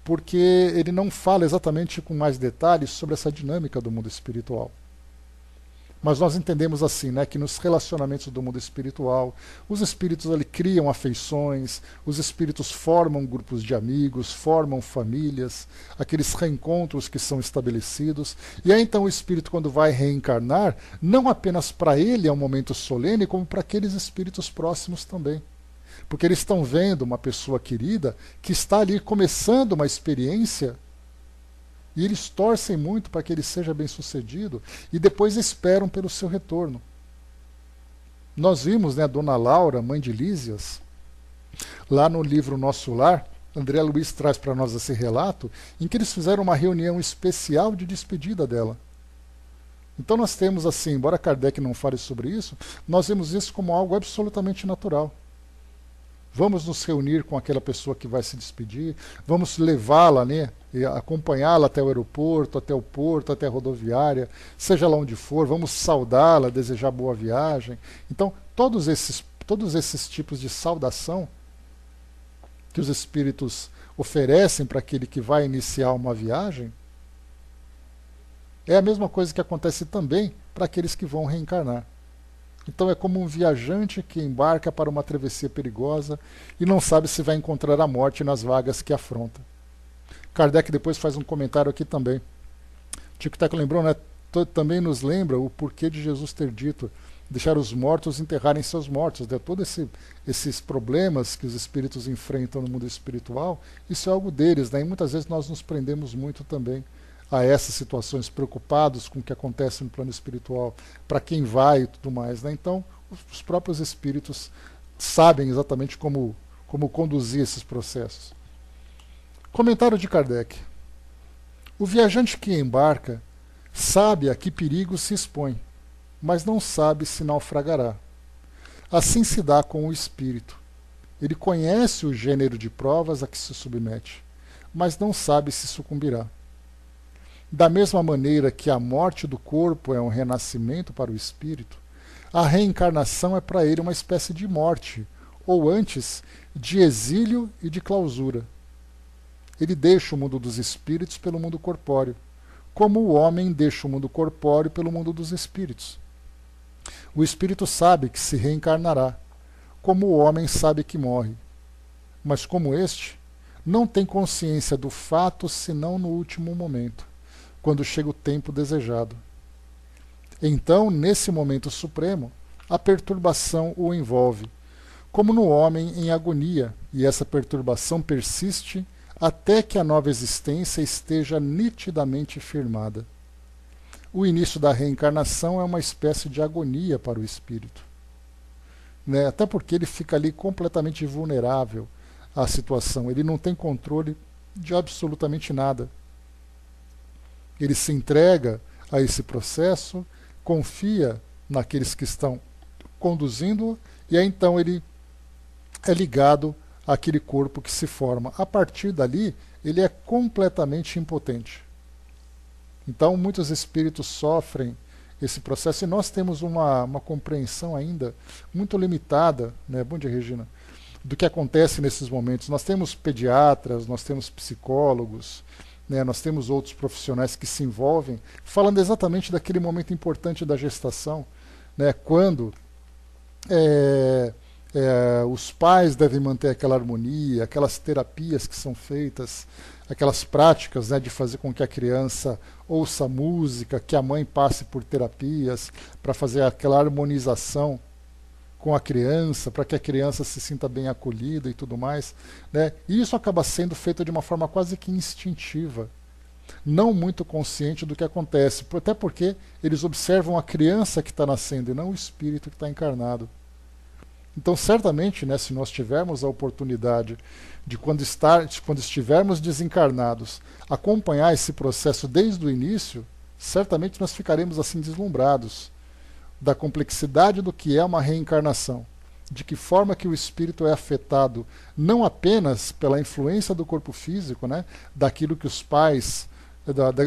porque ele não fala exatamente com mais detalhes sobre essa dinâmica do mundo espiritual. Mas nós entendemos assim, né, que nos relacionamentos do mundo espiritual, os espíritos ali criam afeições, os espíritos formam grupos de amigos, formam famílias, aqueles reencontros que são estabelecidos. E aí então o espírito, quando vai reencarnar, não apenas para ele é um momento solene, como para aqueles espíritos próximos também. Porque eles estão vendo uma pessoa querida que está ali começando uma experiência e eles torcem muito para que ele seja bem-sucedido e depois esperam pelo seu retorno. Nós vimos, né, a Dona Laura, mãe de Lísias, lá no livro Nosso Lar, André Luiz traz para nós esse relato, em que eles fizeram uma reunião especial de despedida dela. Então nós temos assim, embora Kardec não fale sobre isso, nós vemos isso como algo absolutamente natural. Vamos nos reunir com aquela pessoa que vai se despedir, vamos levá-la, né, acompanhá-la até o aeroporto, até o porto, até a rodoviária, seja lá onde for, vamos saudá-la, desejar boa viagem. Então, todos esses tipos de saudação, que os espíritos oferecem para aquele que vai iniciar uma viagem, é a mesma coisa que acontece também para aqueles que vão reencarnar. Então é como um viajante que embarca para uma travessia perigosa e não sabe se vai encontrar a morte nas vagas que afronta. Kardec depois faz um comentário aqui também. Tico Teco lembrou, né? Também nos lembra o porquê de Jesus ter dito deixar os mortos enterrarem seus mortos. Né? Todos esses problemas que os espíritos enfrentam no mundo espiritual, isso é algo deles. Né? E muitas vezes nós nos prendemos muito também a essas situações, preocupados com o que acontece no plano espiritual, para quem vai e tudo mais. Né? Então, os próprios espíritos sabem exatamente como conduzir esses processos. Comentário de Kardec. O viajante que embarca sabe a que perigo se expõe, mas não sabe se naufragará. Assim se dá com o espírito. Ele conhece o gênero de provas a que se submete, mas não sabe se sucumbirá. Da mesma maneira que a morte do corpo é um renascimento para o espírito, a reencarnação é para ele uma espécie de morte, ou antes, de exílio e de clausura. Ele deixa o mundo dos espíritos pelo mundo corpóreo, como o homem deixa o mundo corpóreo pelo mundo dos espíritos. O espírito sabe que se reencarnará, como o homem sabe que morre. Mas como este, não tem consciência do fato senão no último momento, quando chega o tempo desejado. Então, nesse momento supremo, a perturbação o envolve, como no homem em agonia, e essa perturbação persiste até que a nova existência esteja nitidamente firmada. O início da reencarnação é uma espécie de agonia para o espírito. Né? Até porque ele fica ali completamente vulnerável à situação, ele não tem controle de absolutamente nada. Ele se entrega a esse processo, confia naqueles que estão conduzindo-o, e aí então ele é ligado àquele corpo que se forma. A partir dali, ele é completamente impotente. Então, muitos espíritos sofrem esse processo e nós temos uma compreensão ainda muito limitada, né? Bom dia, Regina, do que acontece nesses momentos. Nós temos pediatras, nós temos psicólogos, né? Nós temos outros profissionais que se envolvem, falando exatamente daquele momento importante da gestação, né? Quando os pais devem manter aquela harmonia, aquelas terapias que são feitas, aquelas práticas, né, de fazer com que a criança ouça música, que a mãe passe por terapias para fazer aquela harmonização com a criança, para que a criança se sinta bem acolhida e tudo mais. Né? E isso acaba sendo feito de uma forma quase que instintiva, não muito consciente do que acontece, até porque eles observam a criança que está nascendo e não o espírito que está encarnado. Então, certamente, né, se nós tivermos a oportunidade de, quando estivermos desencarnados, acompanhar esse processo desde o início, certamente nós ficaremos assim deslumbrados da complexidade do que é uma reencarnação, de que forma que o espírito é afetado não apenas pela influência do corpo físico, né, daquilo que os pais,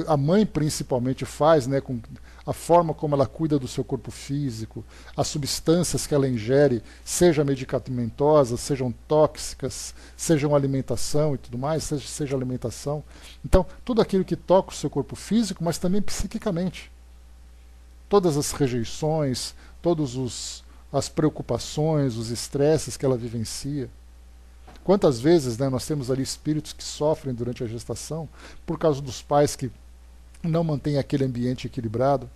a mãe principalmente faz, né, com a forma como ela cuida do seu corpo físico, as substâncias que ela ingere, sejam medicamentosas, sejam tóxicas, sejam alimentação e tudo mais, seja alimentação. Então, tudo aquilo que toca o seu corpo físico, mas também psiquicamente. Todas as rejeições, todas as preocupações, os estresses que ela vivencia. Quantas vezes, né, nós temos ali espíritos que sofrem durante a gestação por causa dos pais que não mantêm aquele ambiente equilibrado.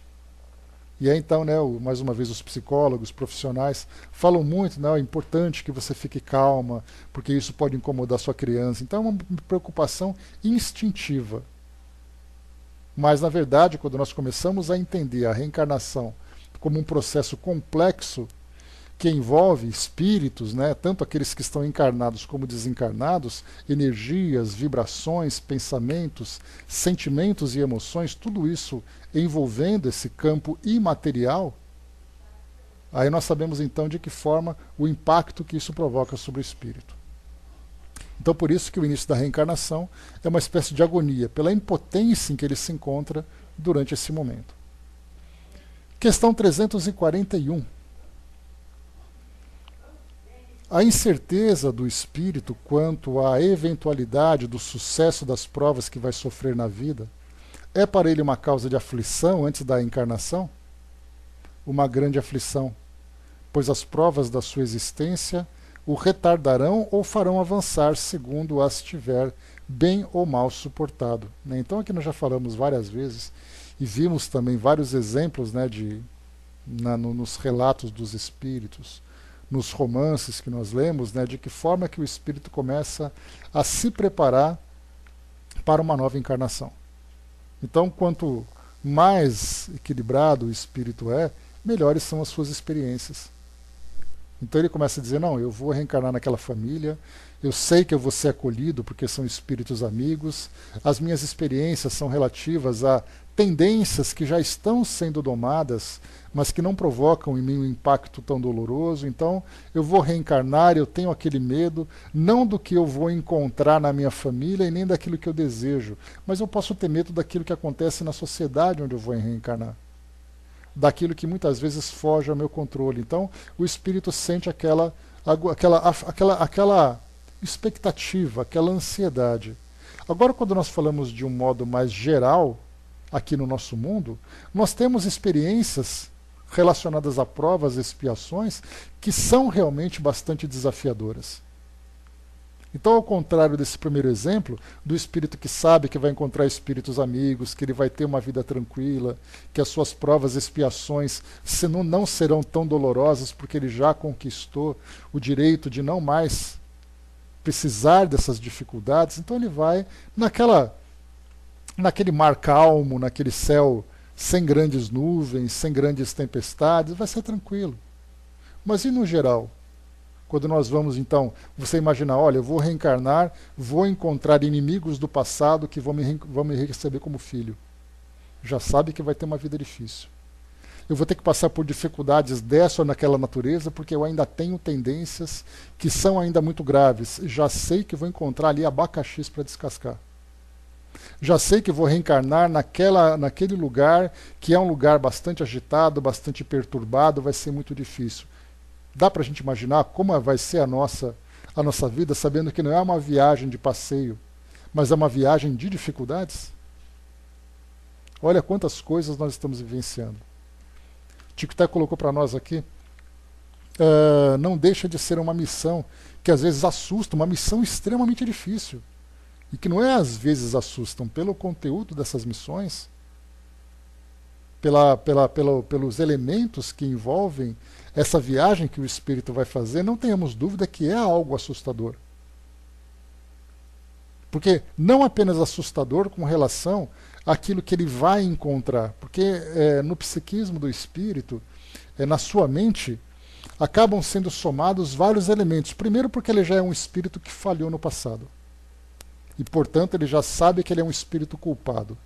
E aí então, né, mais uma vez, os psicólogos, profissionais, falam muito, né, é importante que você fique calma, porque isso pode incomodar sua criança. Então é uma preocupação instintiva. Mas, na verdade, quando nós começamos a entender a reencarnação como um processo complexo, que envolve espíritos, né, tanto aqueles que estão encarnados como desencarnados, energias, vibrações, pensamentos, sentimentos e emoções, tudo isso envolvendo esse campo imaterial, aí nós sabemos então de que forma o impacto que isso provoca sobre o espírito. Então, por isso que o início da reencarnação é uma espécie de agonia, pela impotência em que ele se encontra durante esse momento. Questão 341. A incerteza do espírito quanto à eventualidade do sucesso das provas que vai sofrer na vida é para ele uma causa de aflição antes da encarnação? Uma grande aflição, pois as provas da sua existência o retardarão ou farão avançar segundo as tiver bem ou mal suportado. Então aqui nós já falamos várias vezes e vimos também vários exemplos, né, nos relatos dos espíritos, nos romances que nós lemos, né, de que forma que o espírito começa a se preparar para uma nova encarnação. Então, quanto mais equilibrado o espírito é, melhores são as suas experiências. Então ele começa a dizer, não, eu vou reencarnar naquela família, eu sei que eu vou ser acolhido porque são espíritos amigos, as minhas experiências são relativas a tendências que já estão sendo domadas, mas que não provocam em mim um impacto tão doloroso, então eu vou reencarnar, eu tenho aquele medo, não do que eu vou encontrar na minha família e nem daquilo que eu desejo, mas eu posso ter medo daquilo que acontece na sociedade onde eu vou reencarnar, daquilo que muitas vezes foge ao meu controle. Então o espírito sente aquela expectativa, aquela ansiedade. Agora, quando nós falamos de um modo mais geral, aqui no nosso mundo, nós temos experiências relacionadas a provas e expiações que são realmente bastante desafiadoras. Então, ao contrário desse primeiro exemplo, do espírito que sabe que vai encontrar espíritos amigos, que ele vai ter uma vida tranquila, que as suas provas e expiações não serão tão dolorosas porque ele já conquistou o direito de não mais precisar dessas dificuldades, então ele vai naquele mar calmo, naquele céu sem grandes nuvens, sem grandes tempestades, vai ser tranquilo. Mas e no geral? Quando nós vamos, então, você imagina, olha, eu vou reencarnar, vou encontrar inimigos do passado que vão me receber como filho. Já sabe que vai ter uma vida difícil. Eu vou ter que passar por dificuldades dessa ou naquela natureza, porque eu ainda tenho tendências que são ainda muito graves. Já sei que vou encontrar ali abacaxis para descascar. Já sei que vou reencarnar naquele lugar que é um lugar bastante agitado, bastante perturbado, vai ser muito difícil. Dá para a gente imaginar como vai ser a nossa vida, sabendo que não é uma viagem de passeio, mas é uma viagem de dificuldades? Olha quantas coisas nós estamos vivenciando. Tico até colocou para nós aqui, não deixa de ser uma missão que às vezes assusta, uma missão extremamente difícil. E que não é às vezes assustam pelo conteúdo dessas missões, pelos elementos que envolvem essa viagem que o espírito vai fazer, não tenhamos dúvida que é algo assustador. Porque não apenas assustador com relação àquilo que ele vai encontrar, porque no psiquismo do espírito, na sua mente, acabam sendo somados vários elementos. Primeiro porque ele já é um espírito que falhou no passado. E, portanto, ele já sabe que ele é um espírito culpado.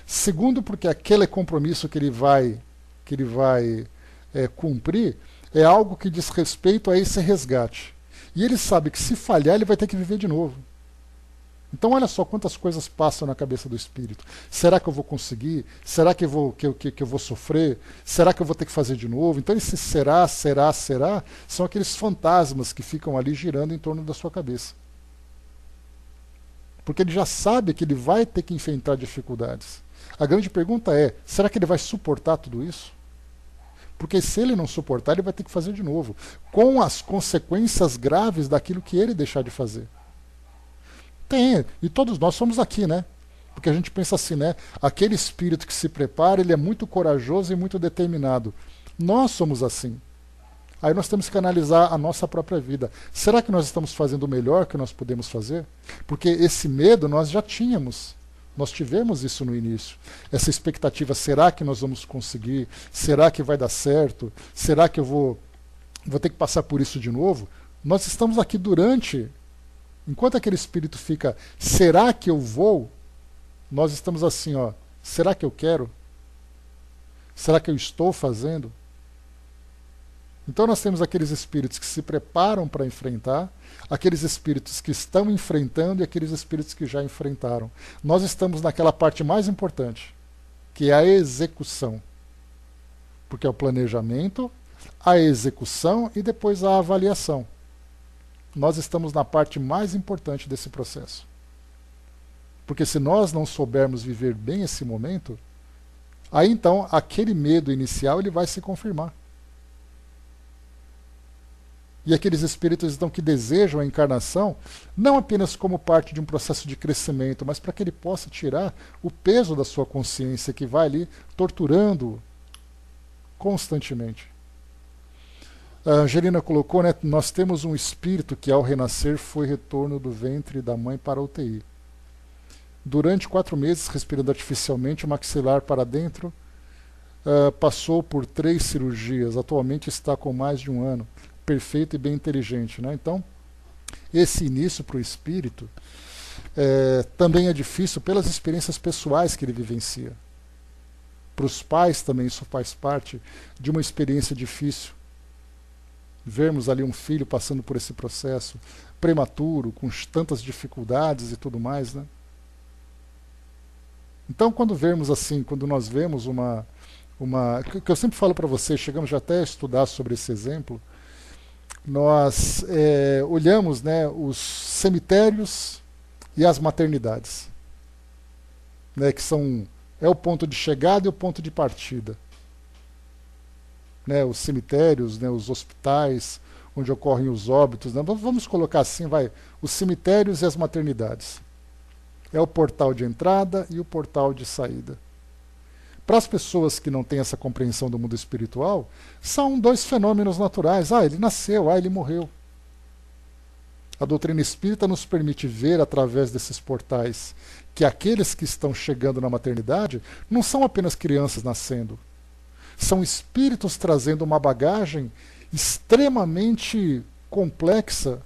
Segundo, porque aquele compromisso que ele vai cumprir é algo que diz respeito a esse resgate. E ele sabe que se falhar, ele vai ter que viver de novo. Então, olha só quantas coisas passam na cabeça do espírito. Será que eu vou conseguir? Será que eu vou sofrer? Será que eu vou ter que fazer de novo? Então, esse será são aqueles fantasmas que ficam ali girando em torno da sua cabeça. Porque ele já sabe que ele vai ter que enfrentar dificuldades. A grande pergunta é, será que ele vai suportar tudo isso? Porque se ele não suportar, ele vai ter que fazer de novo, com as consequências graves daquilo que ele deixar de fazer. Tem, e todos nós somos aqui, né? Porque a gente pensa assim, né? Aquele espírito que se prepara, ele é muito corajoso e muito determinado. Nós somos assim. Aí nós temos que analisar a nossa própria vida. Será que nós estamos fazendo o melhor que nós podemos fazer? Porque esse medo nós já tínhamos. Nós tivemos isso no início. Essa expectativa, será que nós vamos conseguir? Será que vai dar certo? Será que eu vou ter que passar por isso de novo? Nós estamos aqui enquanto aquele espírito fica, será que eu vou? Nós estamos assim, ó, será que eu quero? Será que eu estou fazendo? Então nós temos aqueles espíritos que se preparam para enfrentar, aqueles espíritos que estão enfrentando e aqueles espíritos que já enfrentaram. Nós estamos naquela parte mais importante, que é a execução. Porque é o planejamento, a execução e depois a avaliação. nós estamos na parte mais importante desse processo. Porque se nós não soubermos viver bem esse momento, aí então aquele medo inicial ele vai se confirmar. E aqueles espíritos então que desejam a encarnação, não apenas como parte de um processo de crescimento, mas para que ele possa tirar o peso da sua consciência que vai ali torturando constantemente. A Angelina colocou, né, nós temos um espírito que ao renascer foi retorno do ventre da mãe para a UTI. Durante 4 meses, respirando artificialmente, o maxilar para dentro, passou por 3 cirurgias, atualmente está com mais de 1 ano. Perfeito e bem inteligente, né? Então, esse início para o espírito também é difícil pelas experiências pessoais que ele vivencia. Para os pais também isso faz parte de uma experiência difícil. Vermos ali um filho passando por esse processo prematuro, com tantas dificuldades e tudo mais, né? Então, quando vemos assim, quando nós vemos que eu sempre falo para vocês, chegamos já até a estudar sobre esse exemplo, nós olhamos, né, os cemitérios e as maternidades, né, que é o ponto de chegada e o ponto de partida. Né, os cemitérios, né, os hospitais, onde ocorrem os óbitos, né, vamos colocar assim, os cemitérios e as maternidades. É o portal de entrada e o portal de saída. Para as pessoas que não têm essa compreensão do mundo espiritual, são 2 fenômenos naturais. Ele nasceu, ele morreu. A doutrina espírita nos permite ver, através desses portais, que aqueles que estão chegando na maternidade não são apenas crianças nascendo. São espíritos trazendo uma bagagem extremamente complexa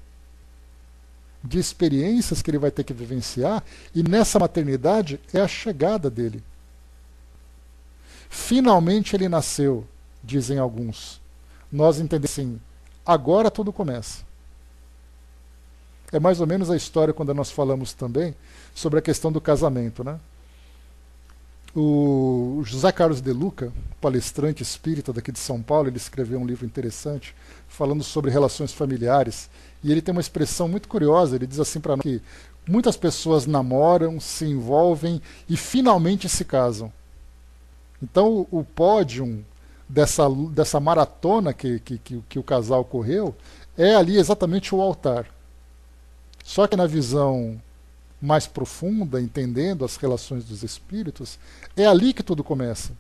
de experiências que ele vai ter que vivenciar, e nessa maternidade é a chegada dele. Finalmente ele nasceu, dizem alguns. Nós entendemos assim, agora tudo começa. É mais ou menos a história quando nós falamos também sobre a questão do casamento, né? O José Carlos de Luca, palestrante espírita daqui de São Paulo, ele escreveu um livro interessante falando sobre relações familiares, e ele tem uma expressão muito curiosa. Ele diz assim para nós que muitas pessoas namoram, se envolvem e finalmente se casam. Então o pódium dessa maratona que o casal correu é ali exatamente o altar. Só que na visão mais profunda, entendendo as relações dos espíritos, é ali que tudo começa.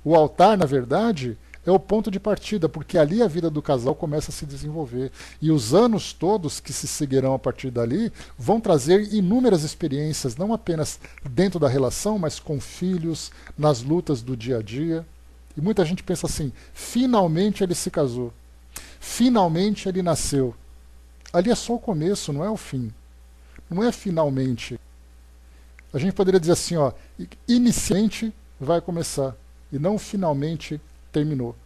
O altar, na verdade, é o ponto de partida, porque ali a vida do casal começa a se desenvolver. E os anos todos que se seguirão a partir dali vão trazer inúmeras experiências, não apenas dentro da relação, mas com filhos, nas lutas do dia a dia. E muita gente pensa assim, finalmente ele se casou, finalmente ele nasceu. Ali é só o começo, não é o fim. Não é finalmente. A gente poderia dizer assim, inicialmente vai começar, e não finalmente terminou.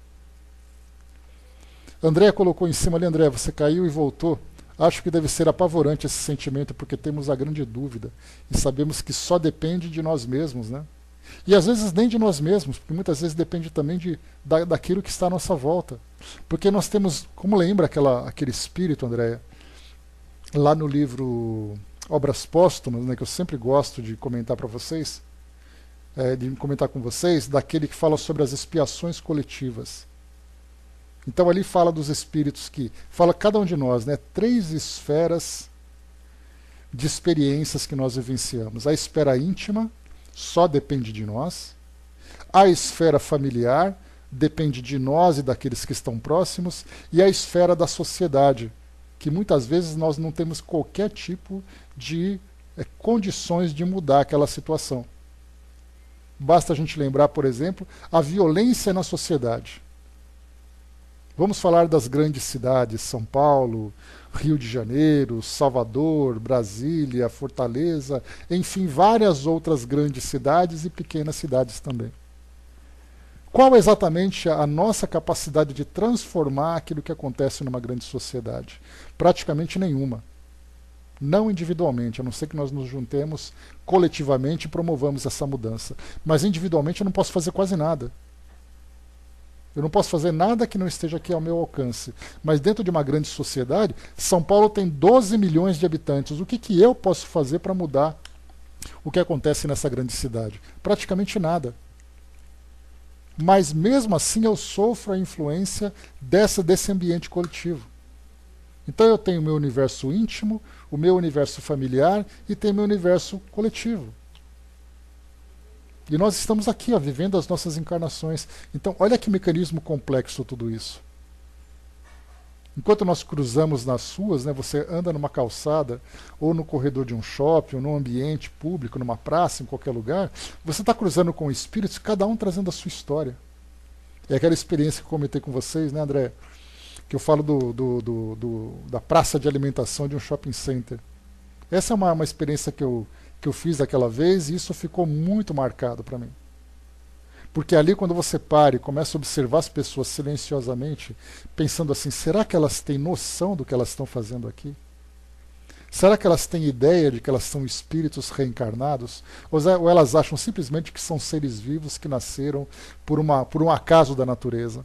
André colocou em cima ali, André, você caiu e voltou. Acho que deve ser apavorante esse sentimento, porque temos a grande dúvida e sabemos que só depende de nós mesmos, né? E às vezes nem de nós mesmos, porque muitas vezes depende também daquilo que está à nossa volta. Porque nós temos, como lembra aquele espírito, Andréia, lá no livro Obras Póstumas, né, que eu sempre gosto de comentar para vocês, de comentar com vocês, daquele que fala sobre as expiações coletivas. Então ali fala dos espíritos fala cada um de nós, né, 3 esferas de experiências que nós vivenciamos. A esfera íntima só depende de nós. A esfera familiar depende de nós e daqueles que estão próximos. E a esfera da sociedade, que muitas vezes nós não temos qualquer tipo de condições de mudar aquela situação. Basta a gente lembrar, por exemplo, a violência na sociedade. Vamos falar das grandes cidades, São Paulo, Rio de Janeiro, Salvador, Brasília, Fortaleza, enfim, várias outras grandes cidades e pequenas cidades também. Qual é exatamente a nossa capacidade de transformar aquilo que acontece numa grande sociedade? Praticamente nenhuma. Não individualmente, a não ser que nós nos juntemos coletivamente e promovamos essa mudança. Mas individualmente eu não posso fazer quase nada. Eu não posso fazer nada que não esteja aqui ao meu alcance. Mas dentro de uma grande sociedade, São Paulo tem 12 milhões de habitantes. O que eu posso fazer para mudar o que acontece nessa grande cidade? Praticamente nada. Mas mesmo assim eu sofro a influência desse ambiente coletivo. Então eu tenho o meu universo íntimo, o meu universo familiar e tenho o meu universo coletivo. E nós estamos aqui, ó, vivendo as nossas encarnações. Então, olha que mecanismo complexo tudo isso. Enquanto nós cruzamos nas ruas, né, você anda numa calçada, ou no corredor de um shopping, ou num ambiente público, numa praça, em qualquer lugar, você está cruzando com espíritos, cada um trazendo a sua história. É aquela experiência que eu comentei com vocês, né, André? Que eu falo da praça de alimentação de um shopping center. Essa é uma experiência que eu fiz daquela vez e isso ficou muito marcado para mim. Porque ali quando você para e começa a observar as pessoas silenciosamente, pensando assim, será que elas têm noção do que elas estão fazendo aqui? Será que elas têm ideia de que elas são espíritos reencarnados? Ou elas acham simplesmente que são seres vivos que nasceram por um acaso da natureza?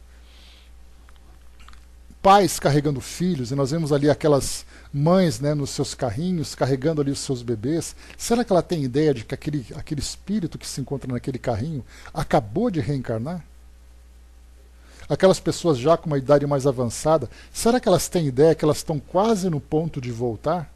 Pais carregando filhos, e nós vemos ali aquelas mães, né, nos seus carrinhos, carregando ali os seus bebês. Será que ela tem ideia de que aquele espírito que se encontra naquele carrinho acabou de reencarnar? Aquelas pessoas já com uma idade mais avançada, será que elas têm ideia que elas estão quase no ponto de voltar?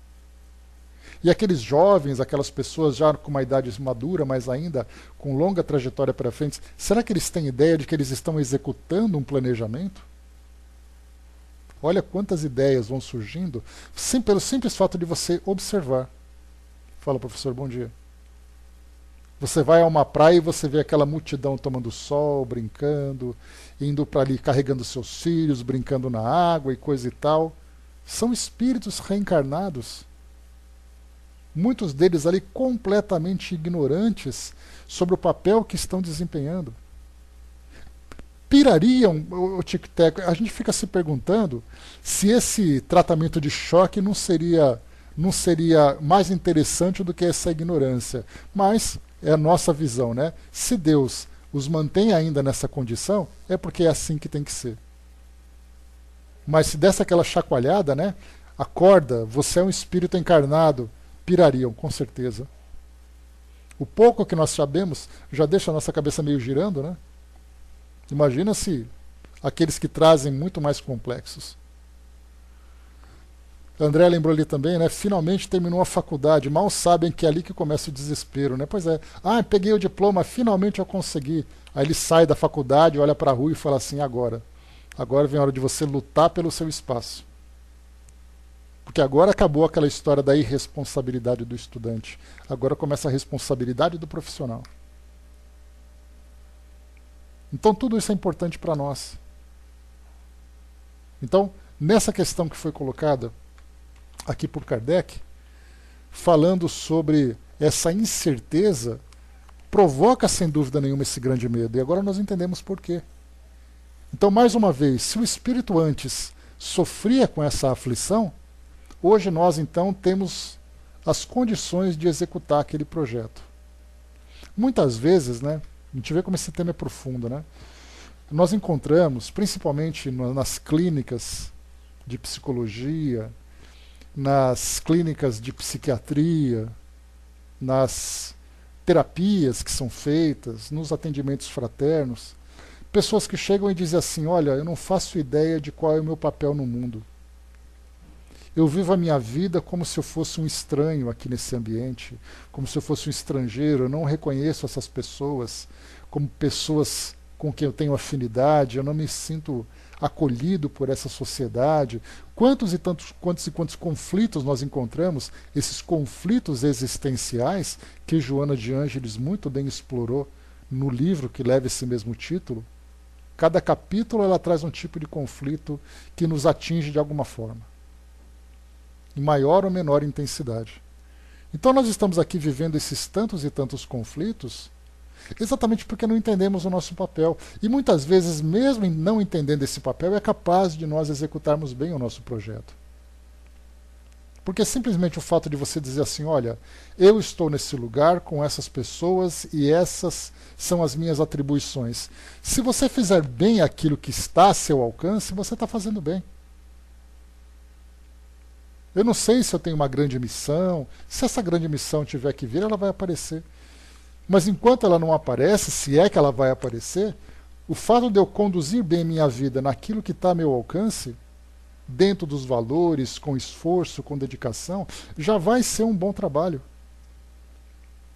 E aqueles jovens, aquelas pessoas já com uma idade madura, mas ainda com longa trajetória para frente, será que eles têm ideia de que eles estão executando um planejamento? Olha quantas ideias vão surgindo pelo simples fato de você observar. Fala, professor, bom dia. Você vai a uma praia e você vê aquela multidão tomando sol, brincando, indo para ali carregando seus filhos, brincando na água e coisa e tal. São espíritos reencarnados. Muitos deles ali completamente ignorantes sobre o papel que estão desempenhando. Pirariam o tic-tac. A gente fica se perguntando se esse tratamento de choque não seria mais interessante do que essa ignorância. Mas é a nossa visão, né? Se Deus os mantém ainda nessa condição, é porque é assim que tem que ser. Mas se desse aquela chacoalhada, né? Acorda, você é um espírito encarnado. Pirariam, com certeza. O pouco que nós sabemos já deixa a nossa cabeça meio girando, né? Imagina se aqueles que trazem muito mais complexos. André lembrou ali também, né? Finalmente terminou a faculdade. Mal sabem que é ali que começa o desespero, né? Pois é. Ah, peguei o diploma, finalmente eu consegui. Aí ele sai da faculdade, olha para a rua e fala assim, agora vem a hora de você lutar pelo seu espaço. Porque agora acabou aquela história da irresponsabilidade do estudante. Agora começa a responsabilidade do profissional. Então tudo isso é importante para nós. Então, nessa questão que foi colocada aqui por Kardec, falando sobre essa incerteza, provoca sem dúvida nenhuma esse grande medo. E agora nós entendemos por quê. Então, mais uma vez, se o espírito antes sofria com essa aflição, hoje nós então temos as condições de executar aquele projeto. Muitas vezes, né, a gente vê como esse tema é profundo, né? Nós encontramos, principalmente nas clínicas de psicologia, nas clínicas de psiquiatria, nas terapias que são feitas, nos atendimentos fraternos, pessoas que chegam e dizem assim, olha, eu não faço ideia de qual é o meu papel no mundo. Eu vivo a minha vida como se eu fosse um estranho aqui nesse ambiente, como se eu fosse um estrangeiro, eu não reconheço essas pessoas como pessoas com quem eu tenho afinidade, eu não me sinto acolhido por essa sociedade. Quantos conflitos nós encontramos, esses conflitos existenciais que Joana de Ângeles muito bem explorou no livro que leva esse mesmo título. Cada capítulo ela traz um tipo de conflito que nos atinge de alguma forma, em maior ou menor intensidade. Então nós estamos aqui vivendo esses tantos e tantos conflitos exatamente porque não entendemos o nosso papel. E muitas vezes, mesmo não entendendo esse papel, é capaz de nós executarmos bem o nosso projeto. Porque simplesmente o fato de você dizer assim, olha, eu estou nesse lugar com essas pessoas e essas são as minhas atribuições. Se você fizer bem aquilo que está a seu alcance, você está fazendo bem. Eu não sei se eu tenho uma grande missão, se essa grande missão tiver que vir, ela vai aparecer. Mas enquanto ela não aparece, se é que ela vai aparecer, o fato de eu conduzir bem minha vida naquilo que está a meu alcance, dentro dos valores, com esforço, com dedicação, já vai ser um bom trabalho.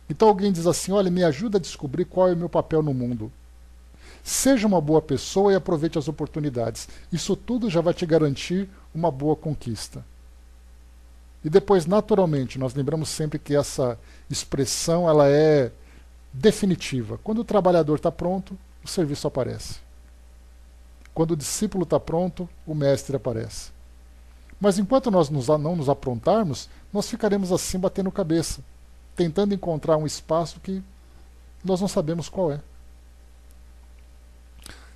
Então alguém diz assim, olha, me ajuda a descobrir qual é o meu papel no mundo. Seja uma boa pessoa e aproveite as oportunidades. Isso tudo já vai te garantir uma boa conquista. E depois, naturalmente, nós lembramos sempre que essa expressão ela é definitiva. Quando o trabalhador está pronto, o serviço aparece. Quando o discípulo está pronto, o mestre aparece. Mas enquanto nós não nos aprontarmos, nós ficaremos assim batendo cabeça, tentando encontrar um espaço que nós não sabemos qual é.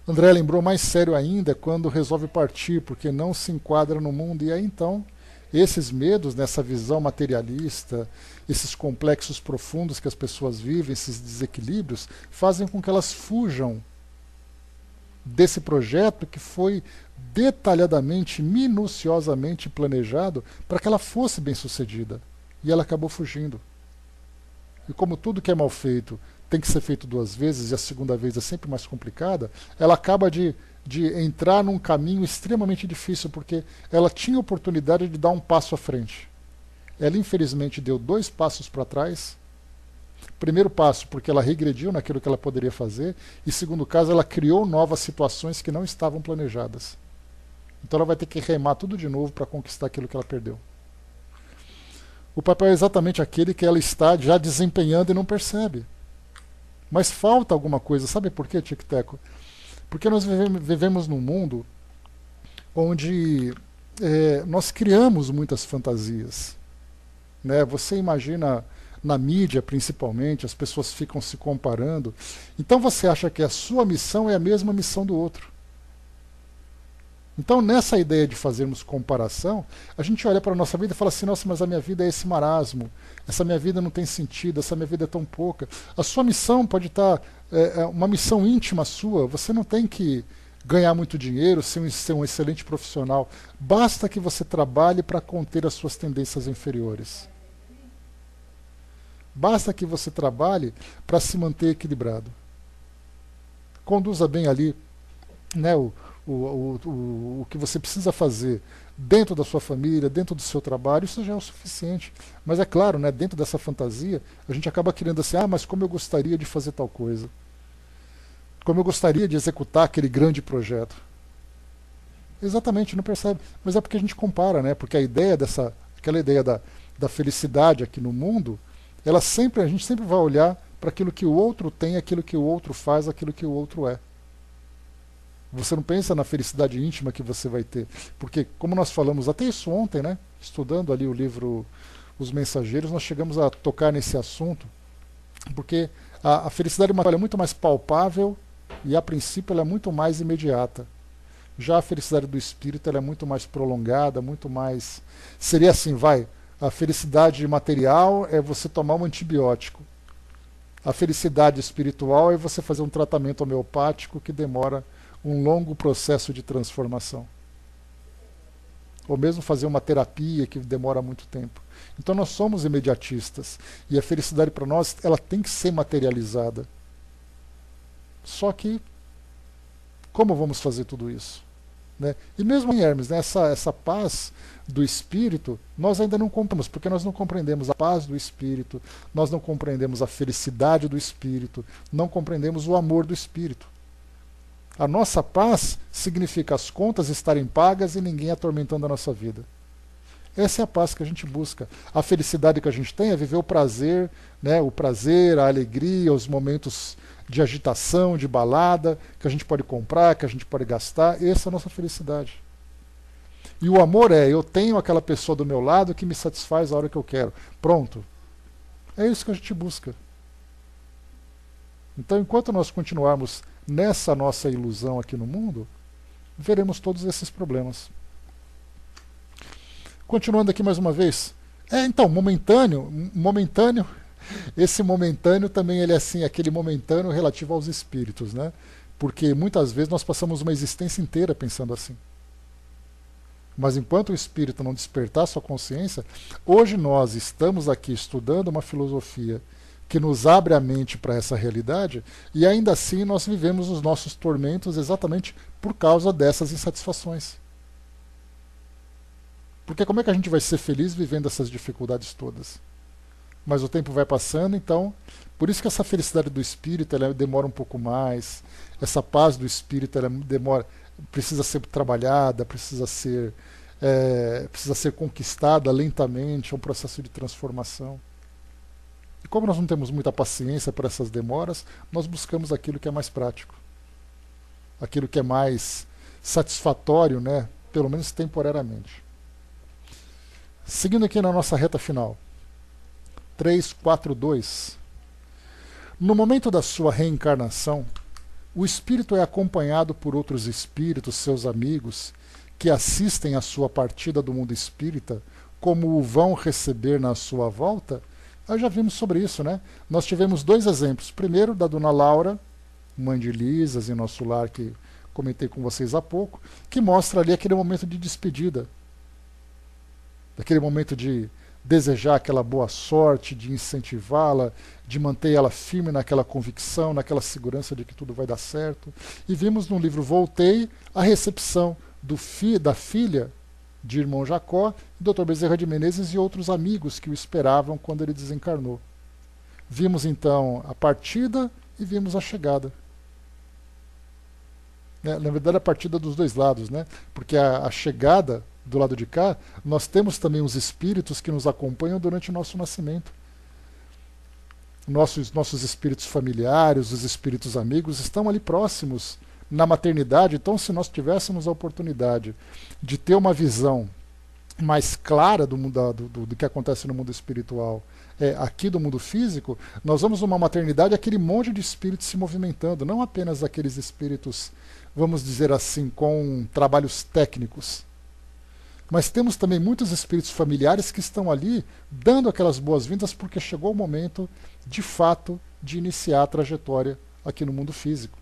André lembrou mais sério ainda quando resolve partir, porque não se enquadra no mundo. E aí então, esses medos, nessa visão materialista, esses complexos profundos que as pessoas vivem, esses desequilíbrios, fazem com que elas fujam desse projeto que foi detalhadamente, minuciosamente planejado para que ela fosse bem sucedida. E ela acabou fugindo. E como tudo que é mal feito tem que ser feito duas vezes, e a segunda vez é sempre mais complicada, ela acaba de entrar num caminho extremamente difícil, porque ela tinha oportunidade de dar um passo à frente. Ela infelizmente deu 2 passos para trás. Primeiro passo, porque ela regrediu naquilo que ela poderia fazer, e segundo caso, ela criou novas situações que não estavam planejadas. Então ela vai ter que remar tudo de novo para conquistar aquilo que ela perdeu. O papel é exatamente aquele que ela está já desempenhando e não percebe. Mas falta alguma coisa. Sabe por quê, Tic-Teco? Porque nós vivemos num mundo onde nós criamos muitas fantasias. Né? Você imagina, na mídia principalmente, as pessoas ficam se comparando. Então você acha que a sua missão é a mesma missão do outro. Então, nessa ideia de fazermos comparação, a gente olha para a nossa vida e fala assim, nossa, mas a minha vida é esse marasmo, essa minha vida não tem sentido, essa minha vida é tão pouca. A sua missão pode estar, uma missão íntima sua, você não tem que ganhar muito dinheiro, ser um excelente profissional, basta que você trabalhe para conter as suas tendências inferiores. Basta que você trabalhe para se manter equilibrado. Conduza bem ali, né, o que você precisa fazer dentro da sua família, dentro do seu trabalho, isso já é o suficiente. Mas é claro, né, dentro dessa fantasia, a gente acaba querendo assim, mas como eu gostaria de fazer tal coisa. Como eu gostaria de executar aquele grande projeto. Exatamente, não percebe. Mas é porque a gente compara, né? Porque a ideia aquela ideia da felicidade aqui no mundo, a gente sempre vai olhar para aquilo que o outro tem, aquilo que o outro faz, aquilo que o outro é. Você não pensa na felicidade íntima que você vai ter. Porque, como nós falamos até isso ontem, né? Estudando ali o livro Os Mensageiros, nós chegamos a tocar nesse assunto. Porque a felicidade material é muito mais palpável e, a princípio, ela é muito mais imediata. Já a felicidade do espírito ela é muito mais prolongada, muito mais... Seria assim, a felicidade material é você tomar um antibiótico. A felicidade espiritual é você fazer um tratamento homeopático que demora um longo processo de transformação. Ou mesmo fazer uma terapia que demora muito tempo. Então nós somos imediatistas. E a felicidade para nós, ela tem que ser materializada. Só que, como vamos fazer tudo isso? Né? E mesmo em Hermes, né, essa paz do espírito, nós ainda não compreendemos, porque nós não compreendemos a paz do espírito, nós não compreendemos a felicidade do espírito, não compreendemos o amor do espírito. A nossa paz significa as contas estarem pagas e ninguém atormentando a nossa vida. Essa é a paz que a gente busca. A felicidade que a gente tem é viver o prazer, né, a alegria, os momentos de agitação, de balada, que a gente pode comprar, que a gente pode gastar. Essa é a nossa felicidade. E o amor eu tenho aquela pessoa do meu lado que me satisfaz a hora que eu quero. Pronto. É isso que a gente busca. Então, enquanto nós continuarmos nessa nossa ilusão aqui no mundo, veremos todos esses problemas. Continuando aqui mais uma vez. Então, momentâneo, esse momentâneo também ele é assim, aquele momentâneo relativo aos espíritos, né? Porque muitas vezes nós passamos uma existência inteira pensando assim. Mas enquanto o espírito não despertar sua consciência, hoje nós estamos aqui estudando uma filosofia que nos abre a mente para essa realidade, e ainda assim nós vivemos os nossos tormentos exatamente por causa dessas insatisfações. Porque como é que a gente vai ser feliz vivendo essas dificuldades todas? Mas o tempo vai passando, então, por isso que essa felicidade do espírito ela demora um pouco mais, essa paz do espírito ela demora, precisa ser trabalhada, precisa ser conquistada lentamente, é um processo de transformação. E como nós não temos muita paciência para essas demoras, nós buscamos aquilo que é mais prático, aquilo que é mais satisfatório, né? Pelo menos temporariamente. Seguindo aqui na nossa reta final. 3.4.2. No momento da sua reencarnação, o espírito é acompanhado por outros espíritos, seus amigos, que assistem à sua partida do mundo espírita, como o vão receber na sua volta. Nós já vimos sobre isso, né? Nós tivemos 2 exemplos. Primeiro, da dona Laura, mãe de Lisas, em nosso lar, que comentei com vocês há pouco, que mostra ali aquele momento de despedida, daquele momento de desejar aquela boa sorte, de incentivá-la, de manter ela firme naquela convicção, naquela segurança de que tudo vai dar certo. E vimos no livro Voltei a recepção da filha de irmão Jacó, Dr. Bezerra de Menezes e outros amigos que o esperavam quando ele desencarnou. Vimos então a partida e vimos a chegada. Na verdade, a partida dos 2 lados, né? Porque a chegada do lado de cá, nós temos também os espíritos que nos acompanham durante o nosso nascimento. Nossos espíritos familiares, os espíritos amigos, estão ali próximos na maternidade. Então, se nós tivéssemos a oportunidade de ter uma visão mais clara do que acontece no mundo espiritual, aqui do mundo físico, nós vamos numa maternidade aquele monte de espíritos se movimentando, não apenas aqueles espíritos, vamos dizer assim, com trabalhos técnicos, mas temos também muitos espíritos familiares que estão ali dando aquelas boas-vindas porque chegou o momento, de fato, de iniciar a trajetória aqui no mundo físico.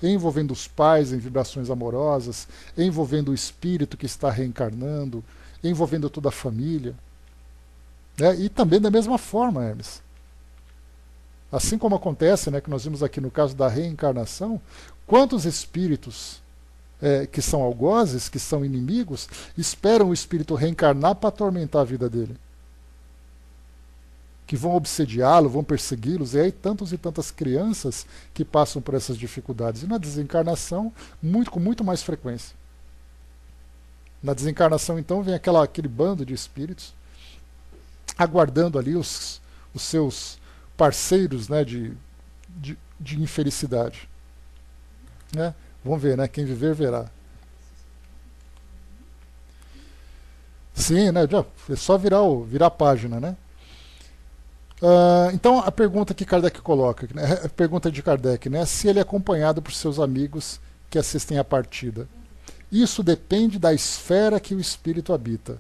Envolvendo os pais em vibrações amorosas, envolvendo o espírito que está reencarnando, envolvendo toda a família. Né? E também da mesma forma, Hermes. Assim como acontece, né, que nós vimos aqui no caso da reencarnação, quantos espíritos que são algozes, que são inimigos, esperam o espírito reencarnar para atormentar a vida dele. Que vão obsediá-lo, vão persegui-los, e aí tantos e tantas crianças que passam por essas dificuldades. E na desencarnação, com muito mais frequência. Na desencarnação, então, vem aquele bando de espíritos, aguardando ali os seus parceiros, né, de infelicidade. Né? Vamos ver, né? Quem viver, verá. Sim, né? É só virar a página, né? Então, a pergunta que Kardec coloca, né? A pergunta de Kardec, né? Se ele é acompanhado por seus amigos que assistem à partida. Isso depende da esfera que o espírito habita.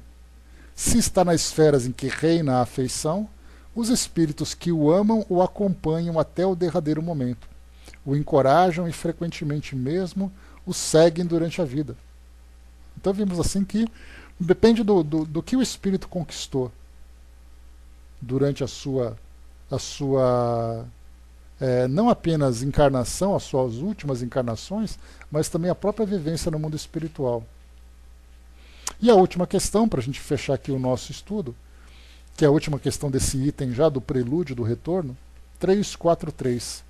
Se está nas esferas em que reina a afeição, os espíritos que o amam o acompanham até o derradeiro momento. O encorajam e frequentemente mesmo o seguem durante a vida. Então vimos assim que depende do que o espírito conquistou durante a sua não apenas encarnação, as suas últimas encarnações, mas também a própria vivência no mundo espiritual. E a última questão, para a gente fechar aqui o nosso estudo, que é a última questão desse item já do prelúdio do retorno, 3.4.3.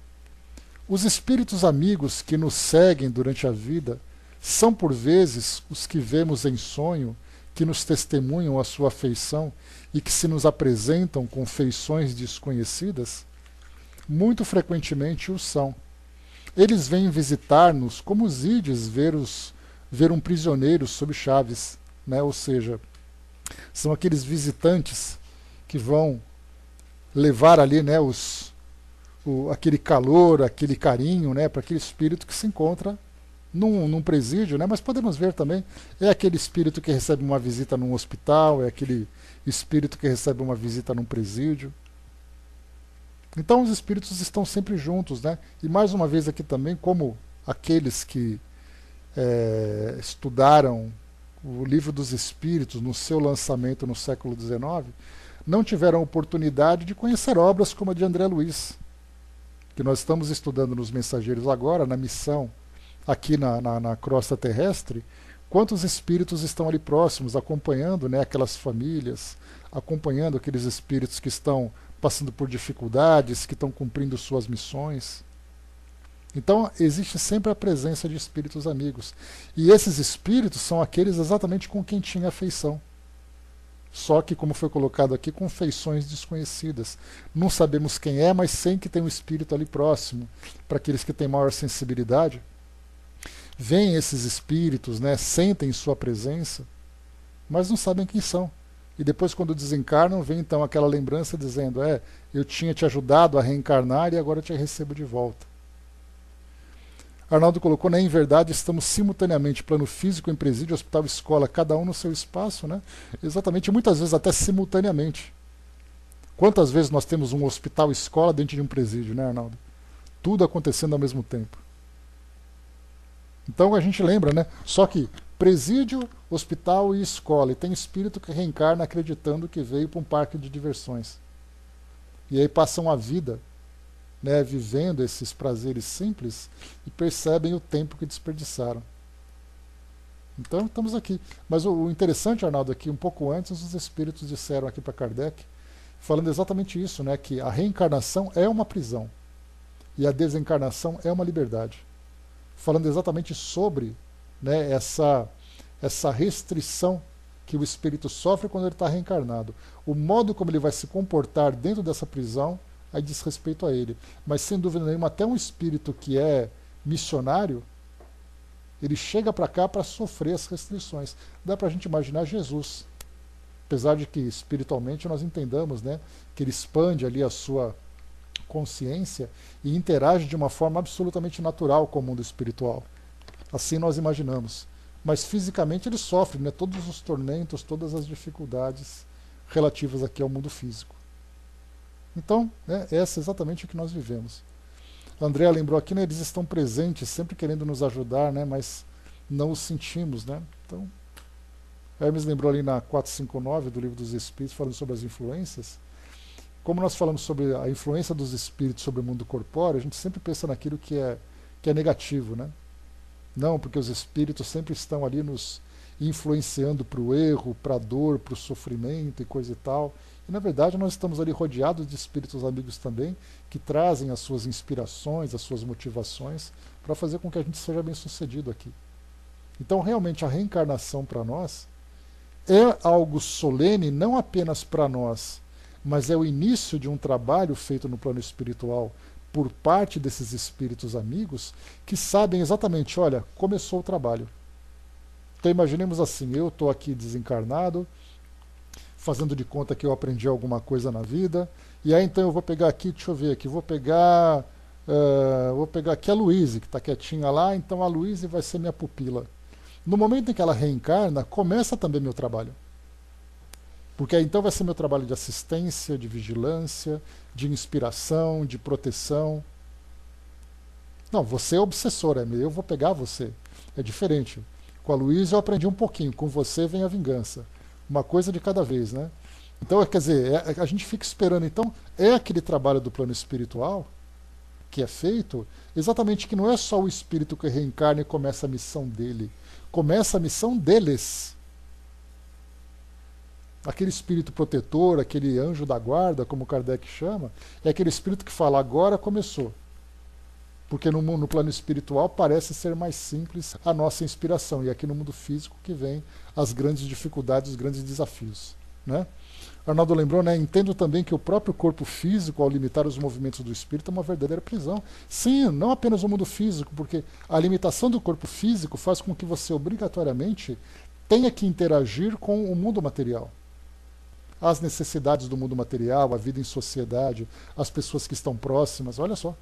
Os espíritos amigos que nos seguem durante a vida são por vezes os que vemos em sonho, que nos testemunham a sua afeição e que se nos apresentam com feições desconhecidas? Muito frequentemente o são. Eles vêm visitar-nos como os ides ver um prisioneiro sob chaves, né? Ou seja, são aqueles visitantes que vão levar ali, né, aquele calor, aquele carinho, né, para aquele espírito que se encontra num presídio, né? Mas podemos ver também, é aquele espírito que recebe uma visita num hospital, é aquele espírito que recebe uma visita num presídio. Então os espíritos estão sempre juntos, né? E mais uma vez aqui também, como aqueles que estudaram o Livro dos Espíritos no seu lançamento no século XIX, não tiveram oportunidade de conhecer obras como a de André Luiz, que nós estamos estudando nos Mensageiros agora, na missão aqui na crosta terrestre. Quantos espíritos estão ali próximos, acompanhando, né, aquelas famílias, acompanhando aqueles espíritos que estão passando por dificuldades, que estão cumprindo suas missões. Então, existe sempre a presença de espíritos amigos. E esses espíritos são aqueles exatamente com quem tinha afeição. Só que, como foi colocado aqui, com feições desconhecidas. Não sabemos quem é, mas sei que tem um espírito ali próximo. Para aqueles que têm maior sensibilidade, veem esses espíritos, né, sentem sua presença, mas não sabem quem são. E depois, quando desencarnam, vem então aquela lembrança dizendo: eu tinha te ajudado a reencarnar e agora te recebo de volta. Arnaldo colocou, né, em verdade, estamos simultaneamente plano físico, em presídio, hospital, escola, cada um no seu espaço, né? Exatamente, muitas vezes até simultaneamente. Quantas vezes nós temos um hospital, escola dentro de um presídio, né, Arnaldo? Tudo acontecendo ao mesmo tempo. Então a gente lembra, né? Só que presídio, hospital e escola. E tem espírito que reencarna acreditando que veio para um parque de diversões. E aí passam a vida, né, vivendo esses prazeres simples e percebem o tempo que desperdiçaram. Então estamos aqui. Mas o interessante, Arnaldo, aqui um pouco antes os espíritos disseram aqui para Kardec, falando exatamente isso, né, que a reencarnação é uma prisão e a desencarnação é uma liberdade. Falando exatamente sobre, né, essa restrição que o espírito sofre quando ele está reencarnado. O modo como ele vai se comportar dentro dessa prisão aí diz respeito a ele. Mas sem dúvida nenhuma, até um espírito que é missionário, ele chega para cá para sofrer as restrições. Dá para a gente imaginar Jesus. Apesar de que espiritualmente nós entendamos, né, que ele expande ali a sua consciência e interage de uma forma absolutamente natural com o mundo espiritual. Assim nós imaginamos. Mas fisicamente ele sofre, né, todos os tormentos, todas as dificuldades relativas aqui ao mundo físico. Então, né, essa é exatamente o que nós vivemos. A Andrea lembrou aqui, né, eles estão presentes, sempre querendo nos ajudar, né, mas não os sentimos. Né? Então, Hermes lembrou ali na 459 do Livro dos Espíritos, falando sobre as influências. Como nós falamos sobre a influência dos espíritos sobre o mundo corpóreo, a gente sempre pensa naquilo que é negativo. Né? Não, porque os espíritos sempre estão ali nos influenciando para o erro, para a dor, para o sofrimento e coisa e tal. E na verdade nós estamos ali rodeados de espíritos amigos também, que trazem as suas inspirações, as suas motivações, para fazer com que a gente seja bem sucedido aqui. Então realmente a reencarnação para nós é algo solene, não apenas para nós, mas é o início de um trabalho feito no plano espiritual por parte desses espíritos amigos que sabem exatamente, olha, começou o trabalho. Então imaginemos assim, eu estou aqui desencarnado, fazendo de conta que eu aprendi alguma coisa na vida, e aí então eu vou pegar aqui, deixa eu ver aqui, vou pegar aqui a Luíse, que está quietinha lá, então a Luíse vai ser minha pupila. No momento em que ela reencarna, começa também meu trabalho. Porque aí então vai ser meu trabalho de assistência, de vigilância, de inspiração, de proteção. Não, você é obsessora, eu vou pegar você. É diferente. Com a Luísa eu aprendi um pouquinho, com você vem a vingança. Uma coisa de cada vez, né? Então, quer dizer, a gente fica esperando. Então, é aquele trabalho do plano espiritual que é feito, exatamente que não é só o espírito que reencarna e começa a missão dele. Começa a missão deles. Aquele espírito protetor, aquele anjo da guarda, como Kardec chama, é aquele espírito que fala, agora começou. Porque no plano espiritual parece ser mais simples a nossa inspiração. E aqui no mundo físico que vem as grandes dificuldades, os grandes desafios. Né? Arnaldo lembrou, né? Entendo também que o próprio corpo físico, ao limitar os movimentos do espírito, é uma verdadeira prisão. Sim, não apenas o mundo físico, porque a limitação do corpo físico faz com que você obrigatoriamente tenha que interagir com o mundo material. As necessidades do mundo material, a vida em sociedade, as pessoas que estão próximas, olha só.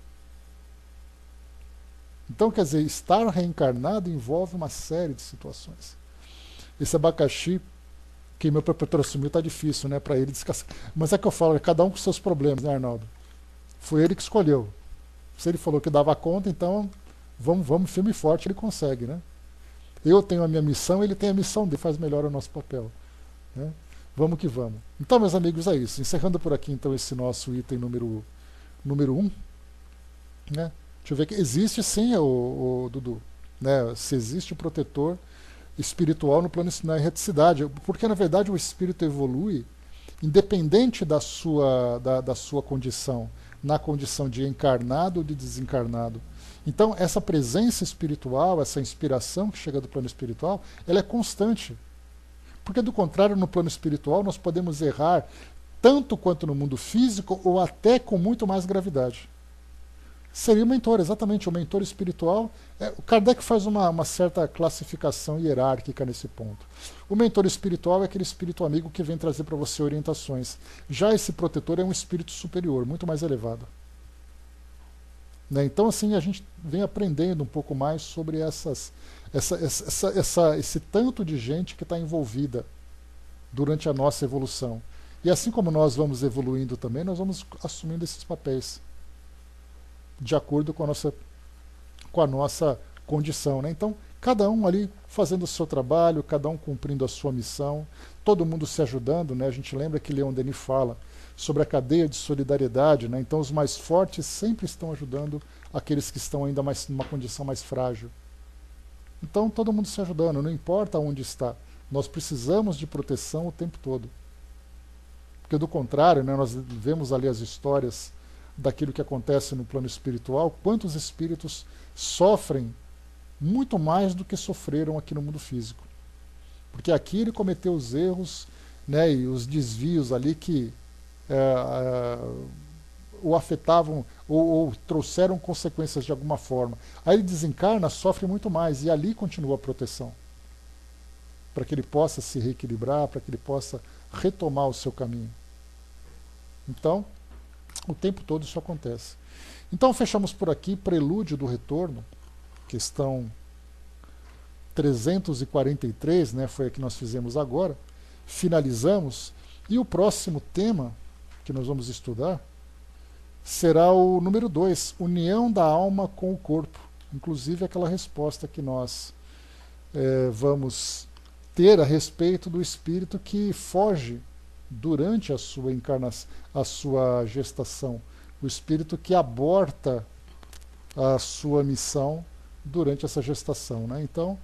Então, quer dizer, estar reencarnado envolve uma série de situações. Esse abacaxi que meu proprietor assumiu está difícil, né, para ele descascar. Mas é que eu falo, é cada um com seus problemas, né, Arnaldo? Foi ele que escolheu. Se ele falou que dava conta, então vamos firme e forte, ele consegue, né? Eu tenho a minha missão, ele tem a missão dele, faz melhor o nosso papel, né? Vamos que vamos. Então, meus amigos, é isso. Encerrando por aqui, então, esse nosso item número 1, né? Deixa eu ver que existe sim, o Dudu, né? Se existe o protetor espiritual no plano na erraticidade, porque na verdade o espírito evolui independente da sua condição, na condição de encarnado ou de desencarnado. Então essa presença espiritual, essa inspiração que chega do plano espiritual, ela é constante. Porque do contrário, no plano espiritual nós podemos errar tanto quanto no mundo físico ou até com muito mais gravidade. Seria o mentor, exatamente, o mentor espiritual. O Kardec faz uma certa classificação hierárquica nesse ponto. O mentor espiritual é aquele espírito amigo que vem trazer para você orientações. Já esse protetor é um espírito superior, muito mais elevado. Né? Então, assim, a gente vem aprendendo um pouco mais sobre esse tanto de gente que está envolvida durante a nossa evolução. E assim como nós vamos evoluindo também, nós vamos assumindo esses papéis de acordo com a nossa condição, né? Então, cada um ali fazendo o seu trabalho, cada um cumprindo a sua missão, todo mundo se ajudando, né? A gente lembra que Leon Denis fala sobre a cadeia de solidariedade, né? Então, os mais fortes sempre estão ajudando aqueles que estão ainda mais numa condição mais frágil. Então, todo mundo se ajudando, não importa onde está. Nós precisamos de proteção o tempo todo. Porque, do contrário, né, nós vemos ali as histórias daquilo que acontece no plano espiritual, quantos espíritos sofrem muito mais do que sofreram aqui no mundo físico. Porque aqui ele cometeu os erros, né, e os desvios ali que o afetavam ou trouxeram consequências de alguma forma. Aí ele desencarna, sofre muito mais, e ali continua a proteção. Para que ele possa se reequilibrar, para que ele possa retomar o seu caminho. Então, o tempo todo isso acontece. Então fechamos por aqui, Prelúdio do Retorno, questão 343, né, foi a que nós fizemos agora. Finalizamos, e o próximo tema que nós vamos estudar será o número 2, união da alma com o corpo. Inclusive aquela resposta que nós vamos ter a respeito do espírito que foge durante a sua encarnação, a sua gestação, o espírito que aborta a sua missão durante essa gestação, né? Então,